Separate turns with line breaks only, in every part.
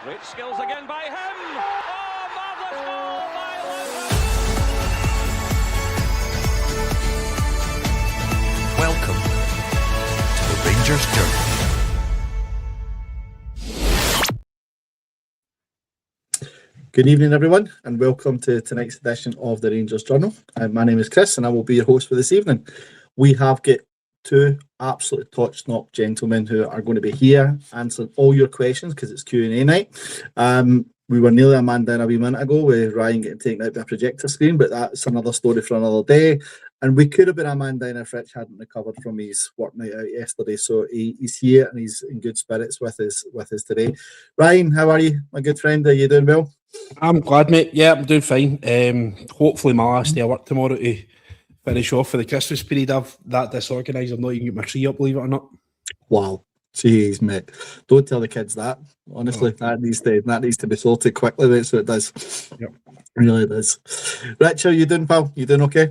Great skills again by him. Oh, marvellous goal by Lampard.
Welcome to the Rangers Journey.
Good evening, everyone, and welcome to tonight's edition of the Rangers Journal. My name is Chris, and I will be your host for this evening. We have got two absolutely top-notch gentlemen who are going to be here answering all your questions because it's Q&A night. We were nearly a man down a wee minute ago with Ryan getting taken out by a projector screen, but that's another story for another day. And we could have been a man down if Rich hadn't recovered from his work night out yesterday. So he's here and he's in good spirits with us today. Ryan, how are you, my good friend? Are you doing well?
I'm glad, mate. Yeah, I'm doing fine. Hopefully my last day of work tomorrow to finish off for the Christmas period. I've that disorganised. I've not even got my tree up, believe it or not.
Wow. Jeez, mate. Don't tell the kids that. Honestly, that needs to be sorted quickly, mate, so it does.
Yep.
It really does. Rich, how you doing, pal? You doing okay?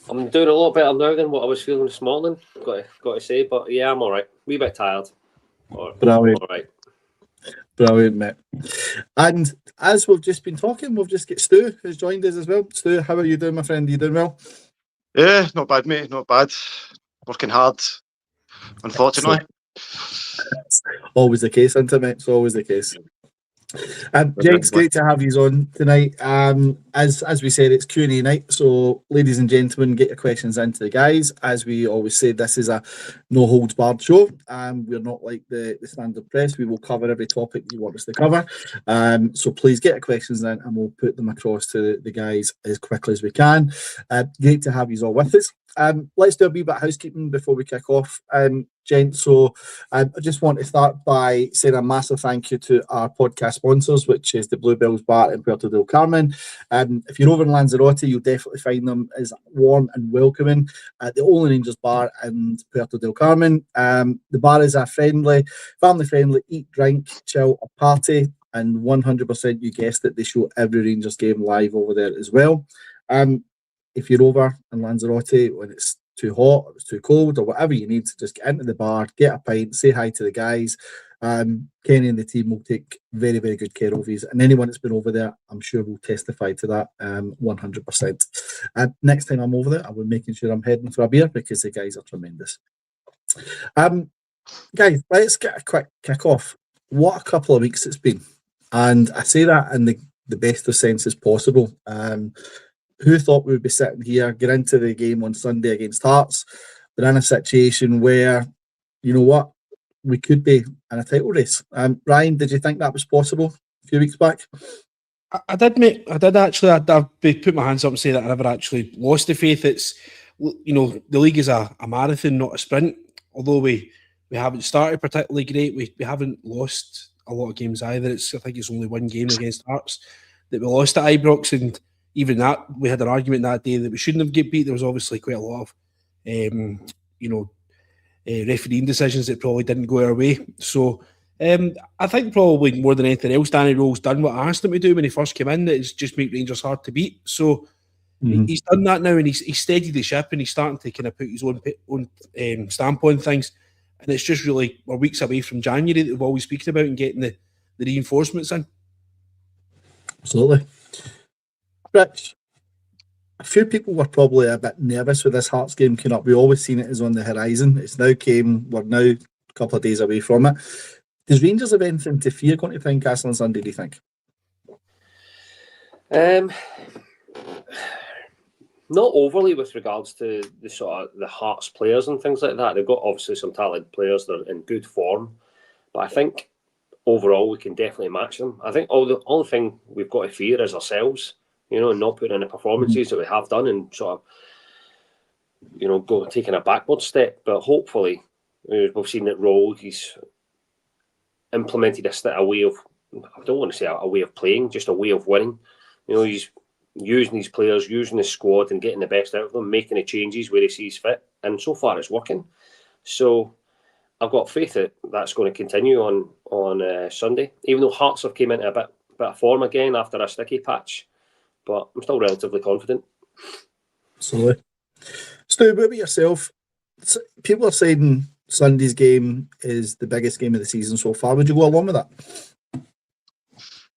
I'm doing a lot better now than what I was feeling this morning, got to say, but yeah, I'm alright. Wee bit tired.
Brilliant.
Alright.
Brilliant, mate. And as we've just been talking, we've just got Stu who's joined us as well. Stu, how are you doing, my friend? Are you doing well?
Yeah, not bad, mate. Not bad. Working hard, unfortunately.
Always the case, isn't it, mate? It's always the case. Gents, great to have you on tonight. As we said, it's Q&A night, so ladies and gentlemen, get your questions into the guys. As we always say, this is a no holds barred show. We're not like the standard press. We will cover every topic you want us to cover. So please get your questions in and we'll put them across to the guys as quickly as we can. Great to have you all with us. Let's do a wee bit of housekeeping before we kick off, gents. So I just want to start by saying a massive thank you to our podcast sponsors, which is the Bluebells Bar in Puerto del Carmen. If you're over in Lanzarote, you'll definitely find them as warm and welcoming. The only Rangers bar in Puerto del Carmen. The bar is a friendly, family-friendly, eat, drink, chill, or party, and 100%, you guessed it, they show every Rangers game live over there as well. If you're over in Lanzarote when it's too hot, or it's too cold, or whatever you need to just get into the bar, get a pint, say hi to the guys. Kenny and the team will take very, very good care of you. And anyone that's been over there, I'm sure will testify to that 100%. Next time I'm over there, I will be making sure I'm heading for a beer because the guys are tremendous. Guys, let's get a quick kick off. What a couple of weeks it's been. And I say that in the best of senses possible. Who thought we would be sitting here, get into the game on Sunday against Hearts, but in a situation where, you know what, we could be in a title race. Ryan, did you think that was possible a few weeks back?
I did, mate. I did actually. I've put my hands up and say that I never actually lost the faith. It's, you know, the league is a marathon, not a sprint. Although we haven't started particularly great, we haven't lost a lot of games either. I think it's only one game against Hearts that we lost at Ibrox, and even that, we had an argument that day that we shouldn't have get beat. There was obviously quite a lot of, refereeing decisions that probably didn't go our way. So I think probably more than anything else, Danny Rowe's done what I asked him to do when he first came in, that is just make Rangers hard to beat. So he's done that now, and he's steadied the ship, and he's starting to kind of put his own stamp on things. And it's just really, we're weeks away from January that we've always speaking about and getting the reinforcements in.
Absolutely. Rich, a few people were probably a bit nervous with this Hearts game coming up. We always seen it as on the horizon. We're now a couple of days away from it. Does Rangers have anything to fear going to Tynecastle on Sunday, do you think?
Not overly with regards to the sort of the Hearts players and things like that. They've got obviously some talented players that are in good form, but I think overall we can definitely match them. I think all the thing we've got to fear is ourselves. You know, and not putting in the performances that we have done and sort of, you know, taking a backward step. But hopefully, we've seen that Rowe, he's implemented a way of, I don't want to say a way of playing, just a way of winning. You know, he's using these players, using the squad and getting the best out of them, making the changes where he sees fit. And so far it's working. So I've got faith that that's going to continue on Sunday. Even though Hearts have came into a bit of form again after a sticky patch. But I'm still relatively confident.
Absolutely. Stu, what about yourself? People are saying Sunday's game is the biggest game of the season so far. Would you go along with that?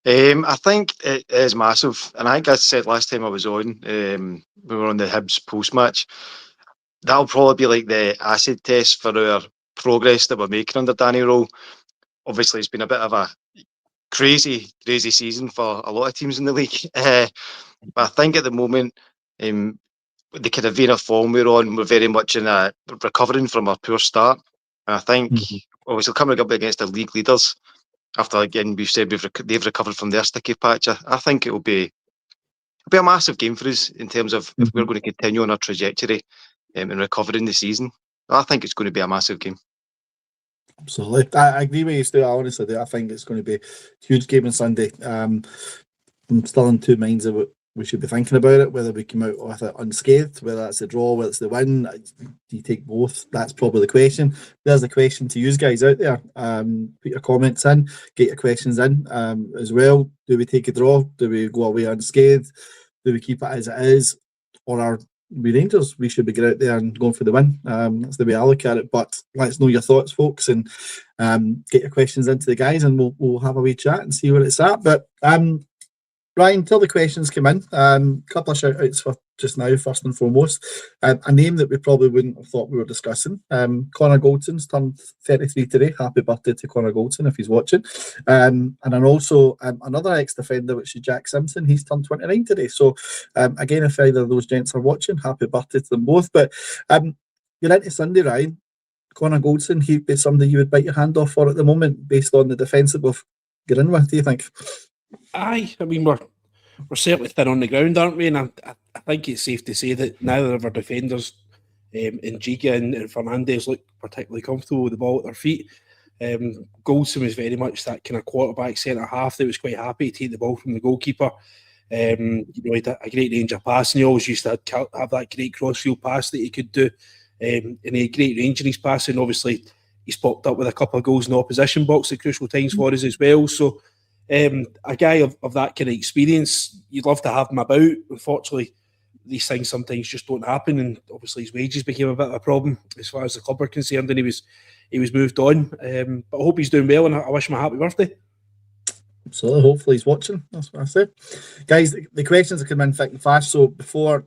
I think it is massive, and I think I said last time I was on, we were on the Hibs post-match, that'll probably be like the acid test for our progress that we're making under Danny Rowe. Obviously, it's been a bit of a crazy season for a lot of teams in the league, but I think at the moment, the kind of vein of form we're on, we're very much in a recovering from our poor start, and I think obviously coming up against the league leaders, after again we've said they've recovered from their sticky patch, I think it'll be a massive game for us in terms of if we're going to continue on our trajectory and recovering the season. I think it's going to be a massive game.
Absolutely, I agree with you, Stu. I honestly do. I think it's going to be a huge game on Sunday. I'm still in two minds about we should be thinking about it, whether we come out with it unscathed, whether that's a draw, whether it's the win. Do you take both? That's probably the question. There's a question to you guys out there. Put your comments in, get your questions in as well. Do we take a draw? Do we go away unscathed? Do we keep it as it is? Or are we Rangers? We should be getting out there and going for the win. That's the way I look at it. But let's know your thoughts, folks, and get your questions into the guys, and we'll have a wee chat and see where it's at. But Ryan, till the questions come in, couple of shout outs for just now, first and foremost. A name that we probably wouldn't have thought we were discussing. Connor Goldson's turned 33 today. Happy birthday to Connor Goldson if he's watching. And then also another ex-defender, which is Jack Simpson. He's turned 29 today. So again, if either of those gents are watching, happy birthday to them both. But you're into Sunday, Ryan. Connor Goldson, he'd be somebody you would bite your hand off for at the moment, based on the defence that we've got in with, do you think?
Aye, I mean, we're certainly thin on the ground, aren't we? And I think it's safe to say that neither of our defenders, in Giga and Fernandez, look particularly comfortable with the ball at their feet. Goldson was very much that kind of quarterback centre half that was quite happy to take the ball from the goalkeeper. He had a great range of passing. He always used to have that great crossfield pass that he could do, and he had great range in his passing. Obviously, he's popped up with a couple of goals in the opposition box at crucial times for us as well. So a guy of that kind of experience, you'd love to have him about. Unfortunately, these things sometimes just don't happen, and obviously his wages became a bit of a problem as far as the club are concerned, and he was moved on. But I hope he's doing well, and I wish him a happy birthday.
Absolutely. Hopefully he's watching. That's what I said. Guys, the questions are coming in thick and fast. So before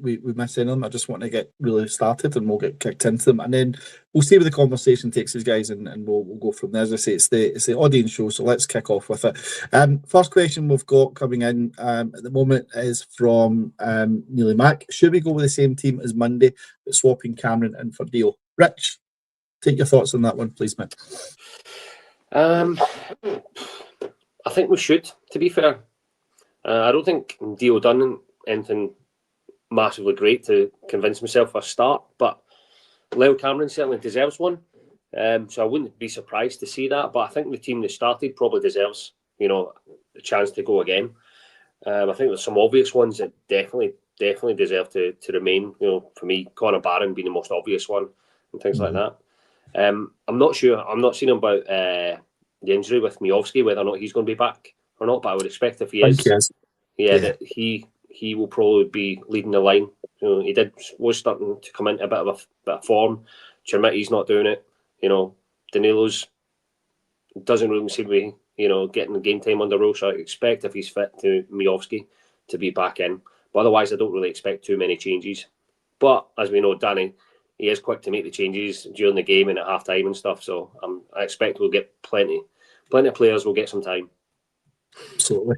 we miss any of them, I just want to get really started and we'll get kicked into them. And then we'll see where the conversation takes us, guys, and we'll go from there. As I say, it's the audience show, so let's kick off with it. First question we've got coming in at the moment is from Neely Mack. Should we go with the same team as Monday, but swapping Cameron in for Dio? Rich, take your thoughts on that one, please, mate.
I think we should, to be fair. I don't think Dio done anything massively great to convince himself for a start, but Lyle Cameron certainly deserves one. So I wouldn't be surprised to see that, but I think the team that started probably deserves, the chance to go again. I think there's some obvious ones that definitely deserve to remain. For me, Connor Barron being the most obvious one and things like that. I'm not sure. I'm not seeing about the injury with Miovski, whether or not he's going to be back or not, but I would expect if he is, that he will probably be leading the line. He was starting to come into a bit of form. Chermiti's not doing it. Danilo's doesn't really seem to be, getting the game time under row, so I expect if he's fit to Miovski to be back in. But otherwise, I don't really expect too many changes. But as we know, Danny, he is quick to make the changes during the game and at half time and stuff. So I expect we'll get plenty of players will get some time.
Absolutely.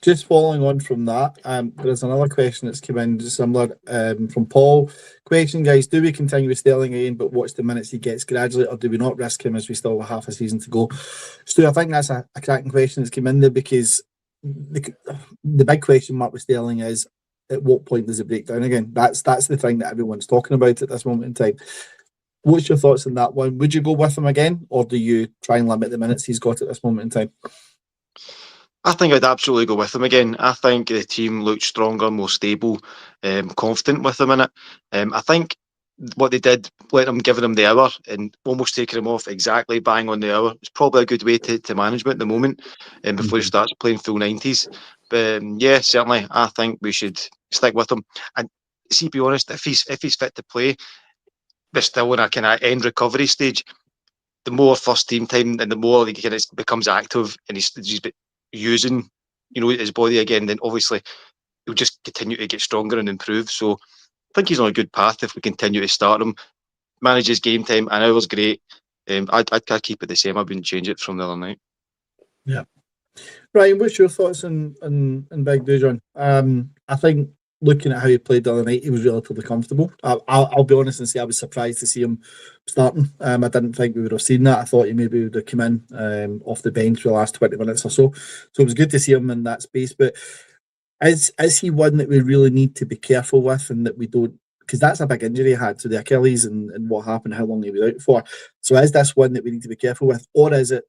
Just following on from that, there's another question that's come in similar from Paul. Question, guys, do we continue with Sterling again but watch the minutes he gets gradually, or do we not risk him as we still have half a season to go? Stu, I think that's a cracking question that's come in there, because the big question mark with Sterling is, at what point does it break down again? That's the thing that everyone's talking about at this moment in time. What's your thoughts on that one? Would you go with him again, or do you try and limit the minutes he's got at this moment in time?
I think I'd absolutely go with him again. I think the team looked stronger, more stable, confident with him in it. I think what they did, giving him the hour and almost taking him off exactly bang on the hour, is probably a good way to manage him at the moment, before he starts playing full 90s. But yeah, certainly, I think we should stick with him. And see, be honest, if he's fit to play, but still in a kind of end recovery stage, the more first team time and the more he kind of becomes active and he's using, his body again, then obviously he'll just continue to get stronger and improve. So I think he's on a good path if we continue to start him. Manage his game time, an hour's great. I'd keep it the same. I wouldn't change it from the other night.
Yeah. Ryan, what's your thoughts on Big Dujon? I think looking at how he played the other night, he was relatively comfortable. I'll be honest and say I was surprised to see him starting. I didn't think we would have seen that. I thought he maybe would have come in off the bench for the last 20 minutes or so. So it was good to see him in that space. But is he one that we really need to be careful with, and that we don't, because that's a big injury he had to the Achilles and what happened, how long he was out for. So is this one that we need to be careful with, or is it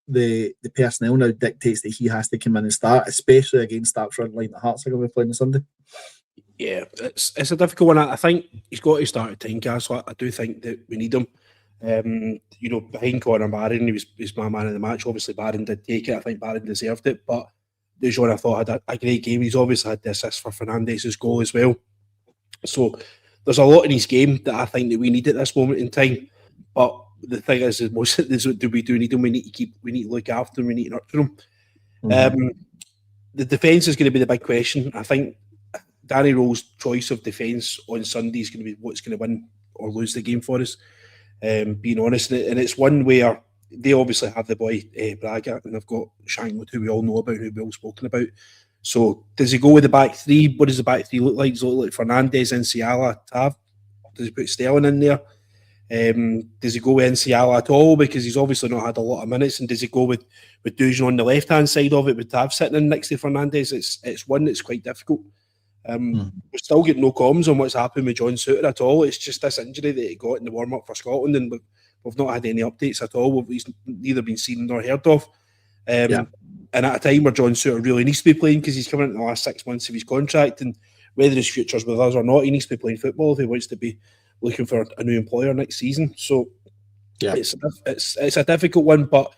the personnel now dictates that he has to come in and start, especially against that front line that Hearts are going to be playing on Sunday?
Yeah, it's a difficult one. I think he's got to start at Tynecastle. I do think that we need him. Behind Conor Barron, he's my man of the match. Obviously, Barron did take it. I think Barron deserved it, but Dujon, I thought, had a great game. He's obviously had the assist for Fernandez's goal as well. So there's a lot in his game that I think that we need at this moment in time. But the thing is most of this, we do need him. We need to look after him. We need to nurture him. Mm-hmm. The defence is going to be the big question. I think Danny Rowe's choice of defence on Sunday is going to be what's going to win or lose the game for us. Being honest, and it's one where they obviously have the boy Braga, and they've got Shankland, who we all know about, who we've all spoken about. So does he go with the back three? What does the back three look like? Does it look like Fernandez, Nsiala, Tav? Does he put Sterling in there? Does he go with Nsiala at all, because he's obviously not had a lot of minutes? And does he go with Dujon on the left hand side of it with Tav sitting in next to Fernandez? It's one that's quite difficult. We're still getting no comms on what's happened with John Souttar at all. It's just this injury that he got in the warm up for Scotland, and we've not had any updates at all. He's neither been seen nor heard of. And at a time where John Souttar really needs to be playing, because he's coming in the last 6 months of his contract, and whether his future's with us or not, he needs to be playing football if he wants to be looking for a new employer next season. So it's a difficult one, but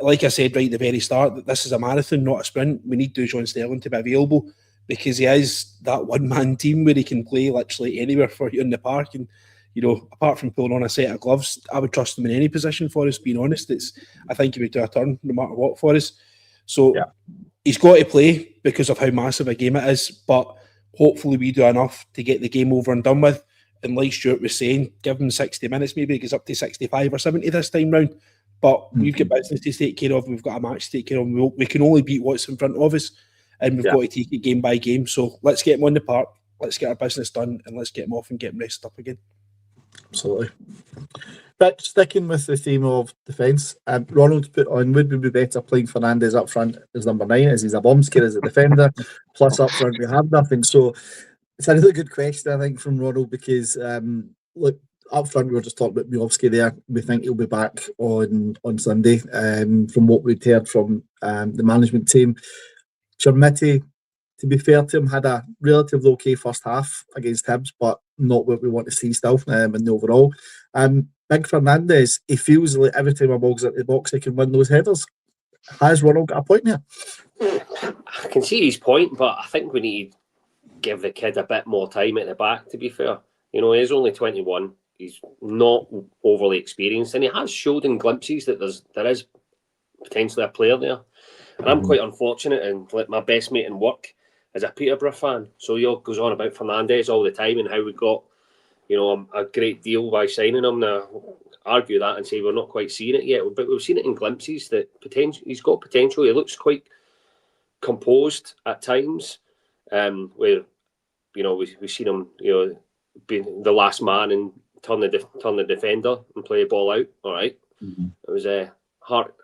like I said right at the very start, that this is a marathon, not a sprint. We need Dujon Sterling to be available, because he is that one-man team where he can play literally anywhere for you in the park. And apart from pulling on a set of gloves, I would trust him in any position for us, being honest. I think he would do a turn no matter what for us. So he's got to play because of how massive a game it is, but hopefully we do enough to get the game over and done with. And like Stuart was saying, give him 60 minutes, maybe it goes up to 65 or 70 this time round. But we've got business to take care of, we've got a match to take care of. We can only beat what's in front of us, and we've got to take it game by game. So let's get him on the park, let's get our business done, and let's get him off and get him rested up again.
Absolutely. But sticking with the theme of defence, Ronald's put on, would we be better playing Fernandez up front as number 9, as he's a bomb scare as a defender, plus up front we have nothing? So it's a really good question, I think, from Ronald, because look, up front we were just talking about Miovski there. We think he'll be back on Sunday. From what we'd heard from the management team, Chermiti, to be fair to him, had a relatively okay first half against Hibs, but not what we want to see still in the overall. Big Fernandez, he feels like every time a ball's at the box, he can win those headers. Has Ronald got a point here?
I can see his point, but I think we need to give the kid a bit more time at the back, to be fair. He's only 21. He's not overly experienced, and he has showed in glimpses that there is potentially a player there. And I'm quite unfortunate, and like my best mate in work is a Peterborough fan, so he goes on about Fernandez all the time and how we got a great deal by signing him. Now, argue that and say we're not quite seeing it yet, but we've seen it in glimpses that he's got potential. He looks quite composed at times, where we've seen him be the last man and turn the defender and play a ball out. All right, It was a heart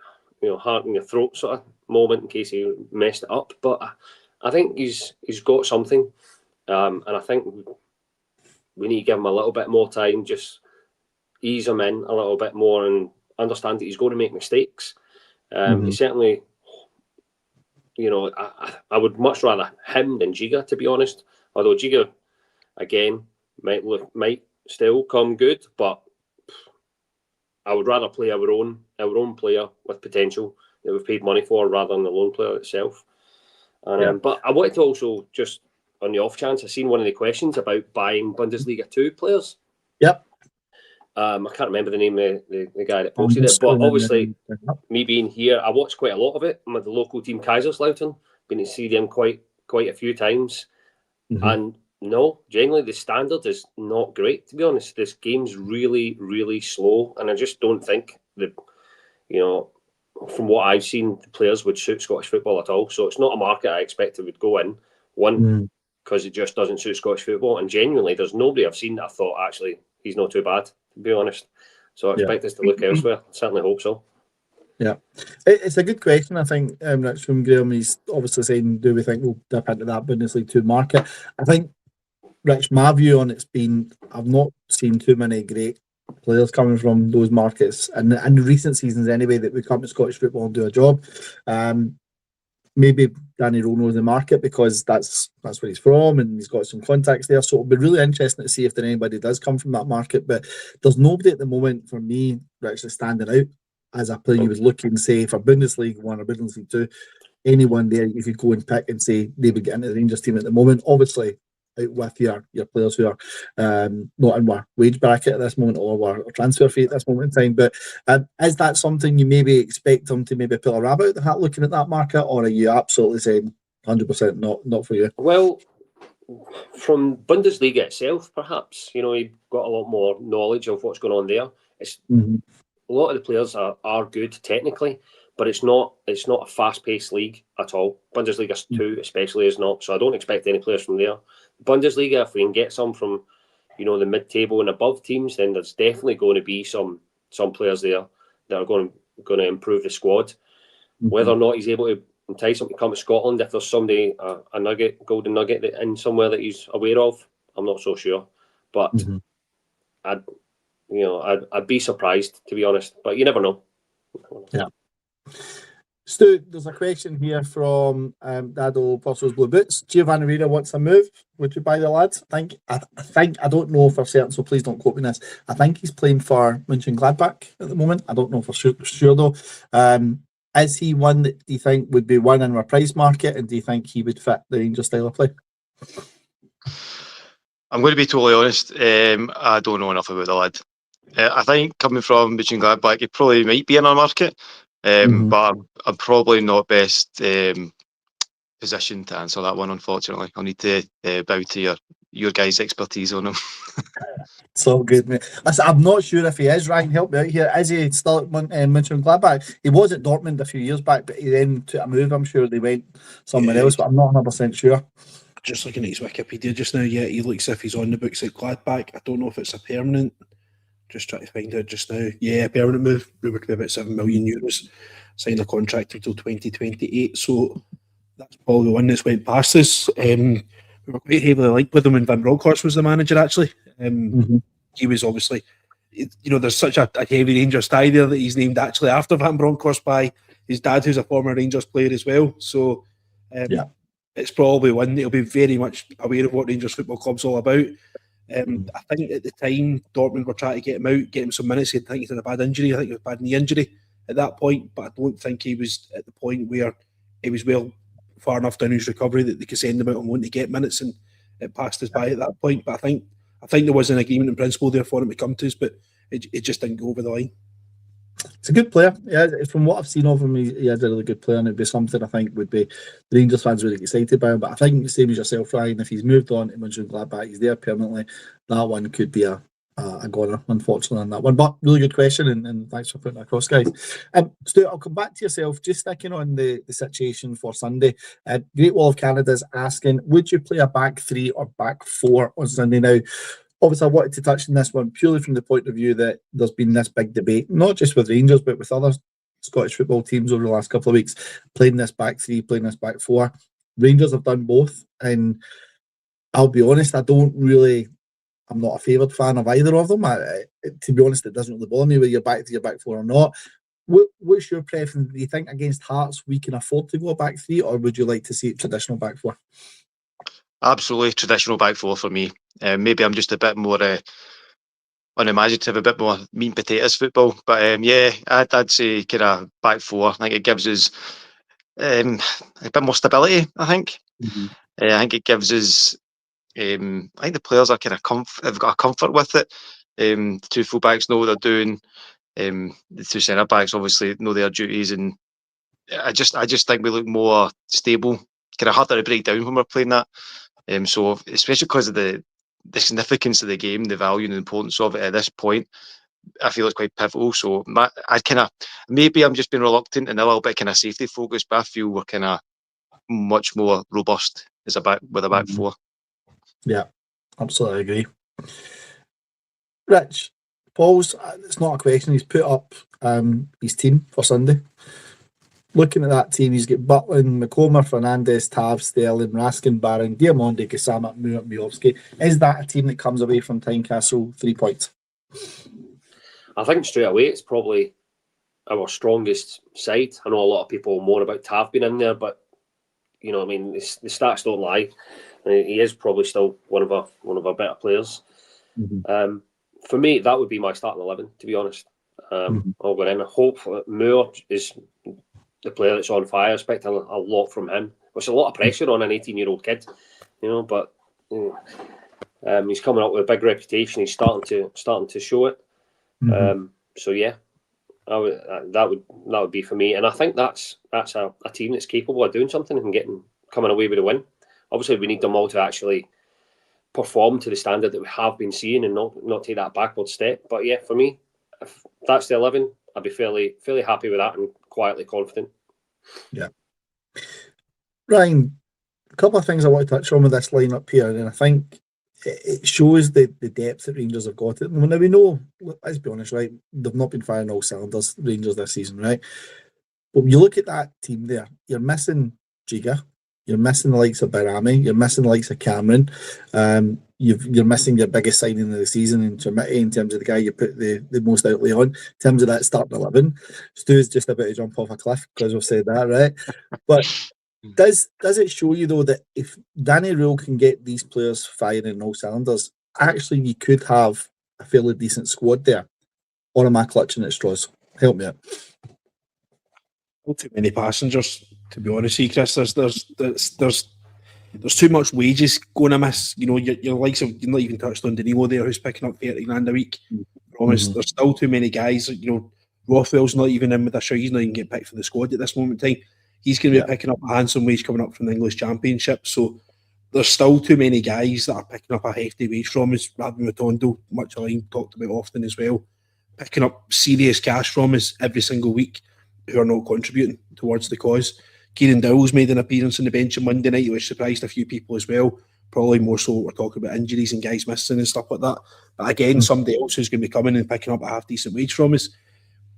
in your throat sort of moment in case he messed it up, but I think he's got something, and I think we need to give him a little bit more time, just ease him in a little bit more and understand that he's going to make mistakes. He certainly, I would much rather him than Giga, to be honest. Although Giga, again, might still come good, but I would rather play our own player with potential that we've paid money for rather than the loan player itself. And, but I wanted to also, just on the off chance, I've seen one of the questions about buying Bundesliga 2 players.
Yep.
I can't remember the name of the guy that posted it, but obviously, me being here, I watched quite a lot of it. I'm at the local team Kaiserslautern, been to see them quite a few times, and no, generally the standard is not great, to be honest. This game's really, really slow, and I just don't think that, from what I've seen, the players would suit Scottish football at all. So it's not a market I expected would go in. One, because it just doesn't suit Scottish football, and genuinely, there's nobody I've seen that I thought, actually, he's not too bad, to be honest. So I expect us to look elsewhere. I certainly hope so.
Yeah, it's a good question. I think Rich from Graham, he's obviously saying, do we think we'll dip into that Bundesliga 2 market? I think, Rich, my view on it's been, I've not seen too many great players coming from those markets, and in recent seasons anyway, that would come to Scottish football and do a job. Maybe Danny Rowe knows the market because that's where he's from and he's got some contacts there. So it'll be really interesting to see if anybody does come from that market. But there's nobody at the moment for me actually standing out as a player you would look and say for Bundesliga 1 or Bundesliga 2. Anyone there you could go and pick and say they would get into the Rangers team at the moment. Obviously, out with your players who are not in our wage bracket at this moment or our transfer fee at this moment in time. But is that something you maybe expect them to maybe pull a rabbit out the hat looking at that market, or are you absolutely saying 100% not for you?
Well, from Bundesliga itself, perhaps, you've got a lot more knowledge of what's going on there. It's a lot of the players are good technically, but it's not a fast-paced league at all. Bundesliga 2 especially is not, so I don't expect any players from there. Bundesliga, if we can get some from, the mid-table and above teams, then there's definitely going to be some players there that are going to improve the squad. Whether or not he's able to entice them to come to Scotland, if there's somebody, a golden nugget in somewhere that he's aware of, I'm not so sure. But I'd be surprised, to be honest. But you never know.
Yeah. Stu, there's a question here from Dado Brussels Blue Boots. Giovanni Reina wants a move. Would you buy the lad? I think I don't know for certain, so please don't quote me on this. I think he's playing for Mönchengladbach at the moment. I don't know for sure though. Is he one that do you think would be one in our price market, and do you think he would fit the Rangers style of play?
I'm going to be totally honest. I don't know enough about the lad. I think coming from Mönchengladbach, he probably might be in our market. But I'm probably not best positioned to answer that one, unfortunately. I'll need to bow to your guys' expertise on him.
It's all good, mate. Listen, I'm not sure if he is. Ryan, help me out here. Is he still at Mönchengladbach? He was at Dortmund a few years back, but he then took a move. I'm sure they went somewhere else, but I'm not 100% sure.
Just looking at his Wikipedia just now, yeah, he looks as if he's on the books at Gladbach. I don't know if it's a permanent. Just trying to find out just now. Yeah, permanent move. We were about €7 million. Signed a contract until 2028. So that's probably the one that's went past us. We were quite heavily linked with him when Van Bronckhorst was the manager, actually. He was obviously, there's such a heavy Rangers tie there that he's named actually after Van Bronckhorst by his dad, who's a former Rangers player as well. So it's probably one that'll be very much aware of what Rangers Football Club's all about. I think at the time Dortmund were trying to get him out, get him some minutes. I think he had a bad injury. I think it was a bad knee injury at that point, but I don't think he was at the point where he was far enough down his recovery that they could send him out and want to get minutes, and it passed us by at that point. But I think there was an agreement in principle there for him to come to us, but it just didn't go over the line.
It's a good player. Yeah, from what I've seen of him, he is a really good player, and it'd be something I think would be the Rangers fans really excited by him. But I think the same as yourself, Ryan, if he's moved on to Mönchengladbach, he's there permanently, that one could be a goner, unfortunately, on that one. But really good question, and thanks for putting that across, guys. Stu, I'll come back to yourself, just sticking on the situation for Sunday. Great Wall of Canada's asking, would you play a back 3 or back 4 on Sunday? Now, obviously, I wanted to touch on this one purely from the point of view that there's been this big debate, not just with Rangers, but with other Scottish football teams over the last couple of weeks, playing this back 3, playing this back 4. Rangers have done both, and I'll be honest, I'm not a favoured fan of either of them. To be honest, it doesn't really bother me whether you're back 3 or back 4 or not. What's your preference? Do you think against Hearts we can afford to go back 3, or would you like to see it traditional back 4?
Absolutely traditional back 4 for me. Maybe I'm just a bit more unimaginative, a bit more mean potatoes football. But I'd say kind of back 4. I think it gives us a bit more stability. I think. I think it gives us. I think the players are kind of have got a comfort with it. The two full-backs know what they're doing. The two centre-backs obviously know their duties, and I just think we look more stable, kind of harder to break down when we're playing that. So especially because of the significance of the game, the value and the importance of it at this point, I feel it's quite pivotal. So I kind of, maybe I'm just being reluctant and a little bit kind of safety focused, but I feel we're kind of much more robust as with a back four.
Yeah, absolutely agree. Rich, Paul's, it's not a question, he's put up his team for Sunday. Looking at that team, he's got Butland, McComber, Fernandes, Tav, Sterling, Raskin, Barron, Diamonde, Kasama, Miovski. Is that a team that comes away from Tynecastle 3 points?
I think straight away it's probably our strongest side. I know a lot of people moan about Tav being in there, but you know, I mean, the stats don't lie. I mean, he is probably still one of our better players. Mm-hmm. For me, that would be my starting 11. To be honest, I'll go in. I hope Moore is the player that's on fire. Expecting a lot from him. There's a lot of pressure on an 18-year-old kid, you know. But he's coming up with a big reputation. He's starting to show it. So yeah, that would be for me. And I think that's a team that's capable of doing something and coming away with a win. Obviously, we need them all to actually perform to the standard that we have been seeing and not take that backward step. But yeah, for me, if that's the 11, I'd be fairly happy with that and quietly confident.
Yeah. Ryan, a couple of things I want to touch on with this lineup here, and I think it shows the depth that Rangers have got. Now we know, let's be honest, right? They've not been firing all cylinders, Rangers, this season, right? But when you look at that team there, you're missing Giga, you're missing the likes of Barami, you're missing the likes of Cameron, you're missing your biggest signing of the season in terms of the guy you put the most outlay on. In terms of that starting 11, Stu's just about to jump off a cliff because we've said that, right? But does it show you though that if Danny Rule can get these players firing in all cylinders, actually you could have a fairly decent squad there? Or am I clutching at straws? Help me out.
Not too many passengers, to be honest. See, Chris, there's too much wages going amiss. You know, your likes of, you're not even touched on Danilo there, who's picking up 30 grand a week. There's still too many guys. You know, Rothwell's not even in with a show. He's not even getting picked for the squad at this moment in time. He's going to be picking up a handsome wage coming up from the English Championship. So there's still too many guys that are picking up a hefty wage from us. Rabbi Matondo, much I talked about often as well, picking up serious cash from us every single week, who are not contributing towards the cause. Kieran Dowell's made an appearance on the bench on Monday night, which surprised a few people as well. Probably more so we're talking about injuries and guys missing and stuff like that. But again, somebody else who's going to be coming and picking up a half-decent wage from us.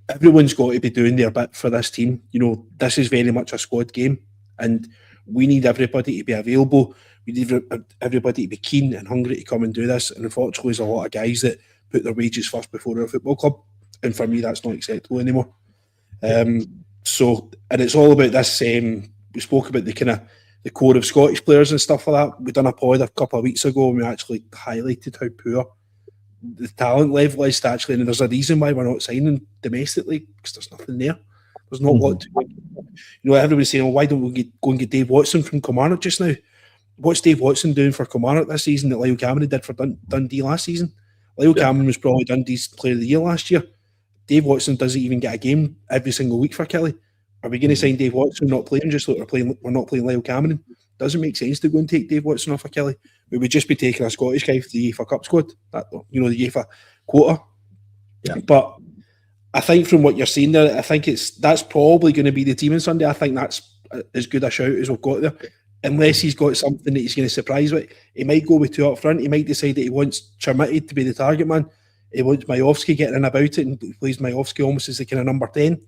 Everyone's got to be doing their bit for this team. You know, this is very much a squad game, and we need everybody to be available. We need everybody to be keen and hungry to come and do this. And unfortunately, there's a lot of guys that put their wages first before their football club. And for me, that's not acceptable anymore. So, and it's all about this. We spoke about the core of Scottish players and stuff like that. We done a pod a couple of weeks ago, and we actually highlighted how poor the talent level is actually. And there's a reason why we're not signing domestically, because there's nothing there. There's not a lot to, you know, everybody's saying, well, why don't we go and get Dave Watson from Kilmarnock just now? What's Dave Watson doing for Kilmarnock this season that Lyle Cameron did for Dundee last season? Lyle Cameron was probably Dundee's Player of the Year last year. Dave Watson doesn't even get a game every single week for Kelly. Are we going to sign Dave Watson not playing just like we're not playing Lyle Cameron? Doesn't make sense to go and take Dave Watson off of Kelly. We would just be taking a Scottish guy for the UEFA Cup squad, the UEFA quota. Yeah. But I think from what you're saying there, I think that's probably going to be the team on Sunday. I think that's as good a shout as we've got there. Unless he's got something that he's going to surprise with. He might go with two up front. He might decide that he wants Chermiti to be the target man. He wants Majovski getting in about it and plays Majovski almost as the kind of number 10.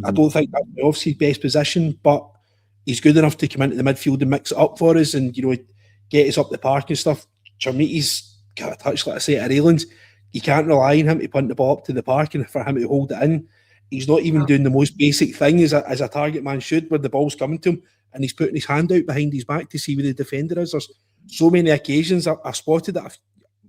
I don't think that's Majovski's best position, but he's good enough to come into the midfield and mix it up for us and, you know, get us up the park and stuff. Chermiti's got a touch, like I say, at Raylands. You can't rely on him to punt the ball up to the park and for him to hold it in. He's not even doing the most basic thing as a target man should, where the ball's coming to him and he's putting his hand out behind his back to see where the defender is. There's so many occasions I spotted that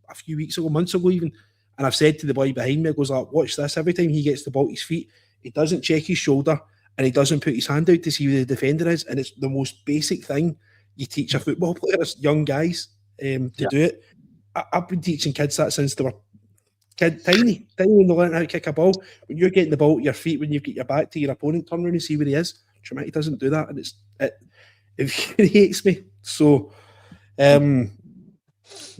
a few weeks ago, months ago even, and I've said to the boy behind me, I goes like, watch this, every time he gets the ball at his feet, he doesn't check his shoulder and he doesn't put his hand out to see where the defender is, and it's the most basic thing you teach a football player, young guys, to do it. I've been teaching kids that since they were tiny when they learn how to kick a ball. When you're getting the ball at your feet, when you've got your back to your opponent, turn around and see where he is. Tremetti doesn't do that, and it infuriates me. So we're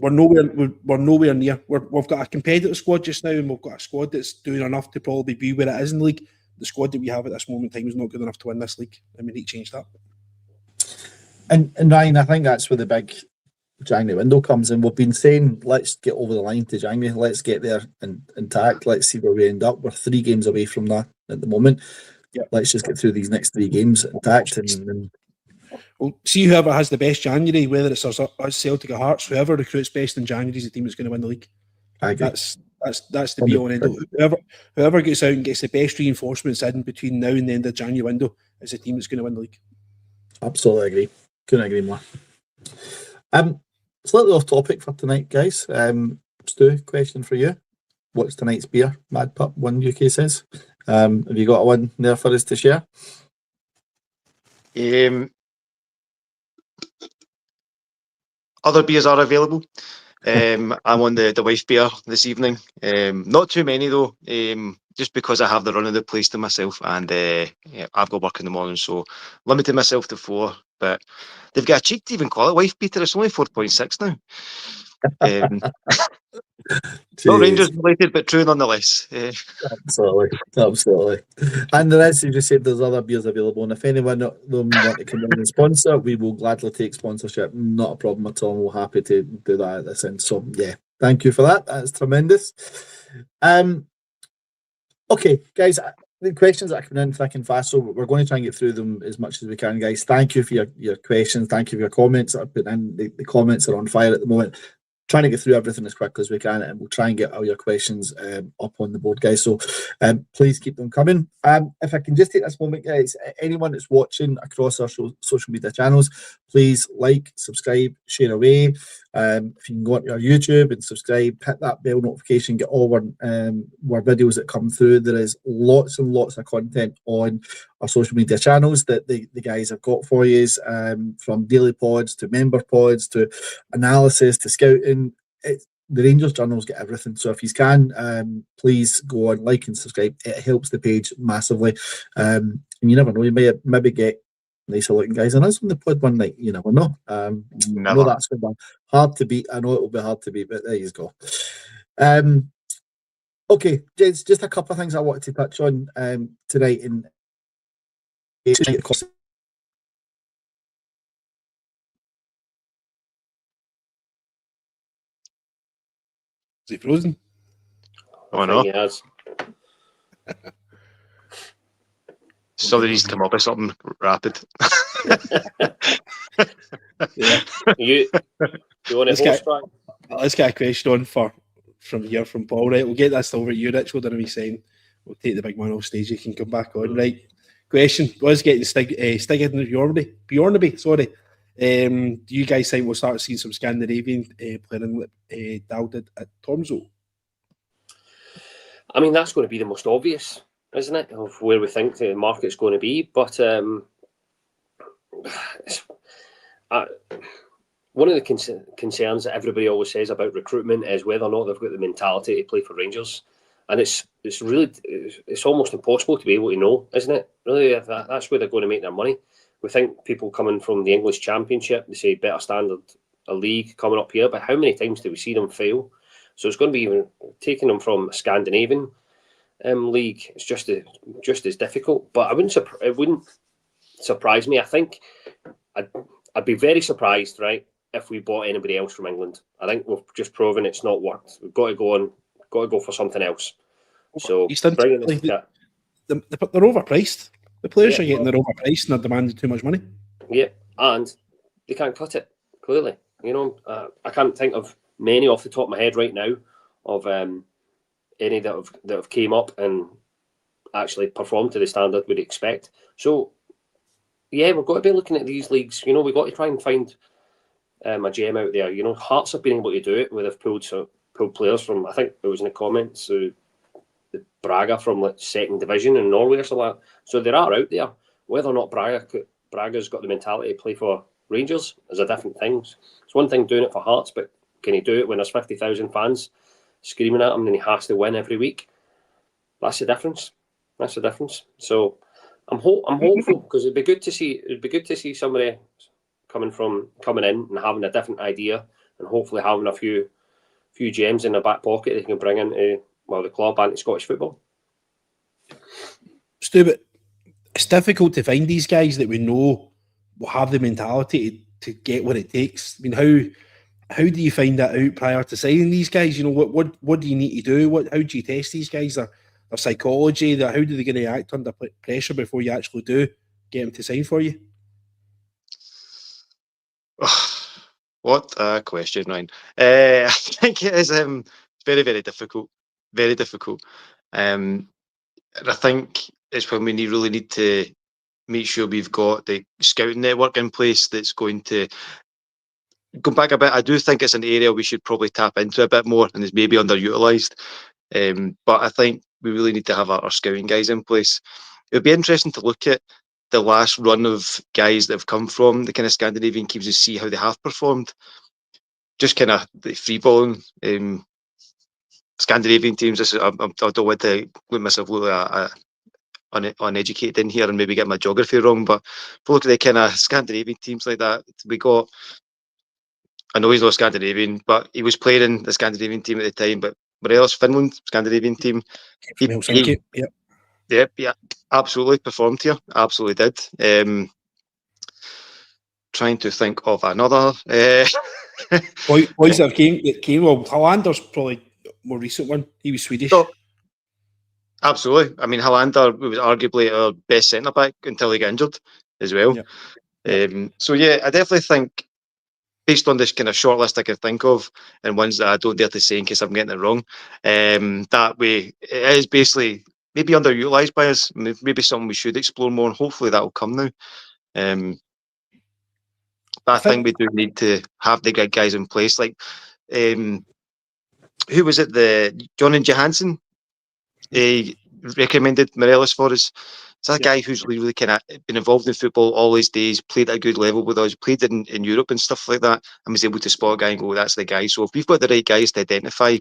nowhere near. We've got a competitive squad just now, and we've got a squad that's doing enough to probably be where it is in the league. The squad that we have at this moment in time is not good enough to win this league, and we need to change that.
And Ryan, I think that's where the big January window comes in. We've been saying, let's get over the line to January. Let's get there intact. Let's see where we end up. We're 3 games away from that at the moment.
Yeah.
Let's just get through these next 3 games intact. And
we'll see whoever has the best January, whether it's us Celtic or Hearts, whoever recruits best in January is the team that's going to win the league.
I agree.
That's the be all and end all. Whoever gets out and gets the best reinforcements in between now and the end of the January window is the team that's going to win the league.
Absolutely agree. Couldn't agree more. Slightly off topic for tonight, guys. Stu, question for you. What's tonight's beer? Mad Pup, one UK says. Have you got one there for us to share?
Other beers are available. I'm on the wife beer this evening. Not too many though, just because I have the run of the place to myself, and I've got work in the morning, so limited myself to 4. But they've got a cheek to even call it wife beater. It's only 4.6 now. Not Rangers related, but true nonetheless.
Absolutely. And the rest, you just said there's other beers available, and if anyone of them want to come in and sponsor, we will gladly take sponsorship. Not a problem at all. We're happy to do that at this end. So yeah, thank you for that. That's tremendous. Okay, guys. The questions that are coming in thick and fast, so we're going to try and get through them as much as we can, guys. Thank you for your questions. Thank you for your comments that are put in. The comments are on fire at the moment. Trying to get through everything as quick as we can, and we'll try and get all your questions up on the board, guys. So please keep them coming. If I can just take this moment, guys, anyone that's watching across our social media channels, please like, subscribe, share away. If you can go onto our YouTube and subscribe, hit that bell notification, get all our videos that come through. There is lots and lots of content on our social media channels that the guys have got for you, from daily pods to member pods to analysis to scouting. The Rangers Journals get everything. So if you can, please go on, like and subscribe. It helps the page massively. And you never know, you may maybe get nicer looking guys on us on the pod one night. You never know. I know that's going to be hard to beat. I know it will be hard to beat, but there you go. Okay, gents, just a couple of things I wanted to touch on tonight. Is
it frozen?
Oh no.
He has.
Somebody needs to come up with something rapid.
Yeah. You want to host, Frank?
Let's get a question on from Paul. Right, we'll get this over to you, Rich. We'll do a wee sign. We'll take the big man off stage. You can come back on. Right. Question was getting Stig Bjornaby. Sorry. Do you guys think we'll start seeing some Scandinavian playing like Dal did at Tromsø?
I mean, that's going to be the most obvious, isn't it, of where we think the market's going to be. But one of the concerns that everybody always says about recruitment is whether or not they've got the mentality to play for Rangers. And it's almost impossible to be able to know, isn't it? Really, that's where they're going to make their money. We think people coming from the English Championship, they say better standard, a league coming up here, but how many times do we see them fail? So it's going to be even taking them from a Scandinavian league. It's just as difficult. But it wouldn't surprise me. I think I'd be very surprised, right, if we bought anybody else from England. I think we've just proven it's not worked. We've got to go for something else. So
they're overpriced. The players are getting they're overpriced and they're demanding too much money.
Yeah, and they can't cut it, clearly. You know, I can't think of many off the top of my head right now of any that have came up and actually performed to the standard we'd expect. So, yeah, we've got to be looking at these leagues. You know, we've got to try and find a gem out there. You know, Hearts have been able to do it where they've pulled players from, I think it was in the comments, the Braga from like second division in Norway or something like that. So they are out there. Whether or not Braga's got the mentality to play for Rangers is a different thing. It's one thing doing it for Hearts, but can he do it when there's 50,000 fans screaming at him and he has to win every week. That's the difference. That's the difference. So I'm hopeful, because it'd be good to see somebody coming in and having a different idea, and hopefully having a few gems in their back pocket they can bring into the club and Scottish football.
Stu, but it's difficult to find these guys that we know will have the mentality to get what it takes. I mean, how do you find that out prior to signing these guys? You know, what do you need to do? How do you test these guys? Their psychology, how do they going to act under pressure before you actually do get them to sign for you?
What a question, Ryan. I think it is very, very difficult. Very difficult. And I think it's when we really need to make sure we've got the scouting network in place that's going to go back a bit. I do think it's an area we should probably tap into a bit more, and is maybe underutilised. But I think we really need to have our scouting guys in place. It would be interesting to look at the last run of guys that have come from the kind of Scandinavian teams to see how they have performed. Just kind of the freeballing Scandinavian teams. I don't want to let myself look uneducated in here and maybe get my geography wrong, but if we look at the kind of Scandinavian teams like that, we got, I know he's not Scandinavian, but he was playing in the Scandinavian team at the time, but Morelos, Finland, Scandinavian team. Yeah, absolutely performed here. Absolutely did. Trying to think of another.
Boys that came. Well, Hallander's probably more recent one. He was Swedish.
So, absolutely. I mean, Hallander was arguably our best centre back until he got injured as well. Yeah. So yeah, I definitely think, based on this kind of short list I can think of, and ones that I don't dare to say in case I'm getting it wrong, that way it is basically maybe underutilised by us. Maybe something we should explore more, and hopefully that will come now. But I think we do need to have the good guys in place. Like, who was it? The Jonan Johansson. He recommended Morelos for us. It's that guy who's really kind of been involved in football all his days, played at a good level with us, played in Europe and stuff like that, and was able to spot a guy and go, that's the guy. So if we've got the right guys to identify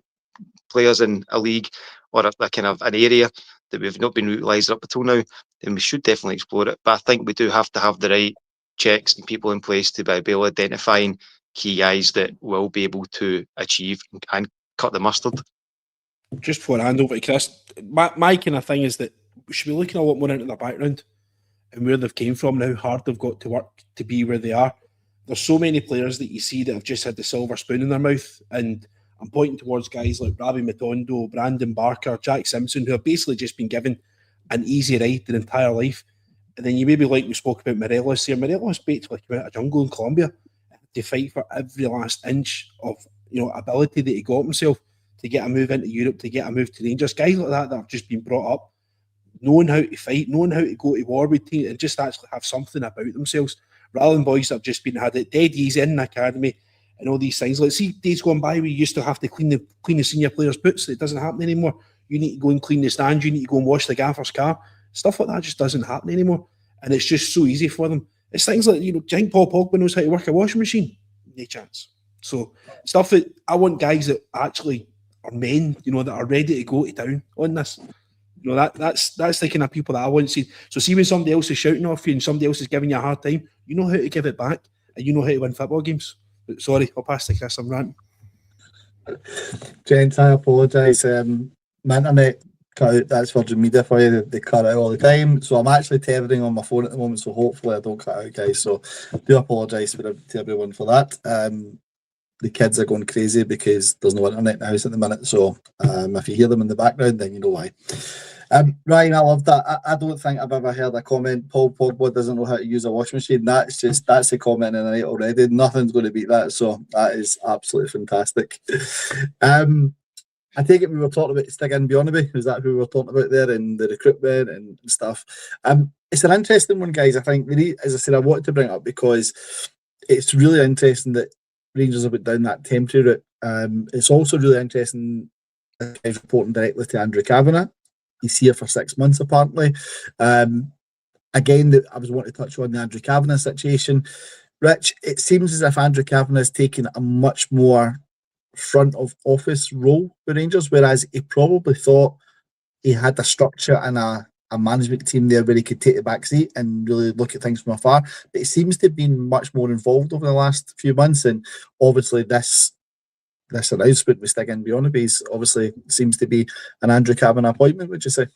players in a league or a kind of an area that we've not been utilised up until now, then we should definitely explore it. But I think we do have to have the right checks and people in place to be able to identify key guys that will be able to achieve and cut the mustard.
Just before I hand over to Chris, my kind of thing is that we should be looking a lot more into their background and where they've came from and how hard they've got to work to be where they are. There's so many players that you see that have just had the silver spoon in their mouth, and I'm pointing towards guys like Rabbi Matondo, Brandon Barker, Jack Simpson, who have basically just been given an easy ride their entire life. And then you maybe, like we spoke about Morelos here, Morelos basically came out of jungle in Colombia to fight for every last inch of ability that he got himself to get a move into Europe, to get a move to Rangers. Guys like that have just been brought up knowing how to fight, knowing how to go to war with teams, and just actually have something about themselves, rather than boys that have just had it dead easy in the academy and all these things. Like, see, days gone by, we used to have to clean the senior players' boots. It doesn't happen anymore. You need to go and clean the stands. You need to go and wash the gaffer's car. Stuff like that just doesn't happen anymore, and it's just so easy for them. It's things like, do you think Paul Pogba knows how to work a washing machine? No chance. So stuff that I want guys that actually are men, that are ready to go to town on this. That's the kind of people that I want to see. So see, when somebody else is shouting off you and somebody else is giving you a hard time, you know how to give it back, and you know how to win football games. But sorry, I'll pass to Chris. I'm ranting.
Gents, I apologise. My internet cut out. That's Virgin Media for you. They cut out all the time. So I'm actually tethering on my phone at the moment. So hopefully I don't cut out, guys. So I do apologise to everyone for that. The kids are going crazy because there's no internet in the house at the minute. So if you hear them in the background, then you know why. Ryan, I love that. I don't think I've ever heard a comment, Paul Pogba doesn't know how to use a washing machine. That's the comment in the night already. Nothing's going to beat that. So that is absolutely fantastic. I take it we were talking about Stig Bjornaby. Is that who we were talking about there, and the recruitment and stuff? It's an interesting one, guys. I think, as I said, I wanted to bring it up because it's really interesting that Rangers have went down that temporary route. It's also really interesting that guys reporting directly to Andrew Kavanagh. He's here for 6 months, apparently. Again, I was wanting to touch on the Andrew Kavanagh situation. Rich, it seems as if Andrew Kavanagh is taking a much more front of office role with Rangers, whereas he probably thought he had a structure and a management team there where he could take the back seat and really look at things from afar. But he seems to have been much more involved over the last few months, and obviously this announcement with Stig Bjornaby's obviously seems to be an Andrew Kavanagh appointment, would you say?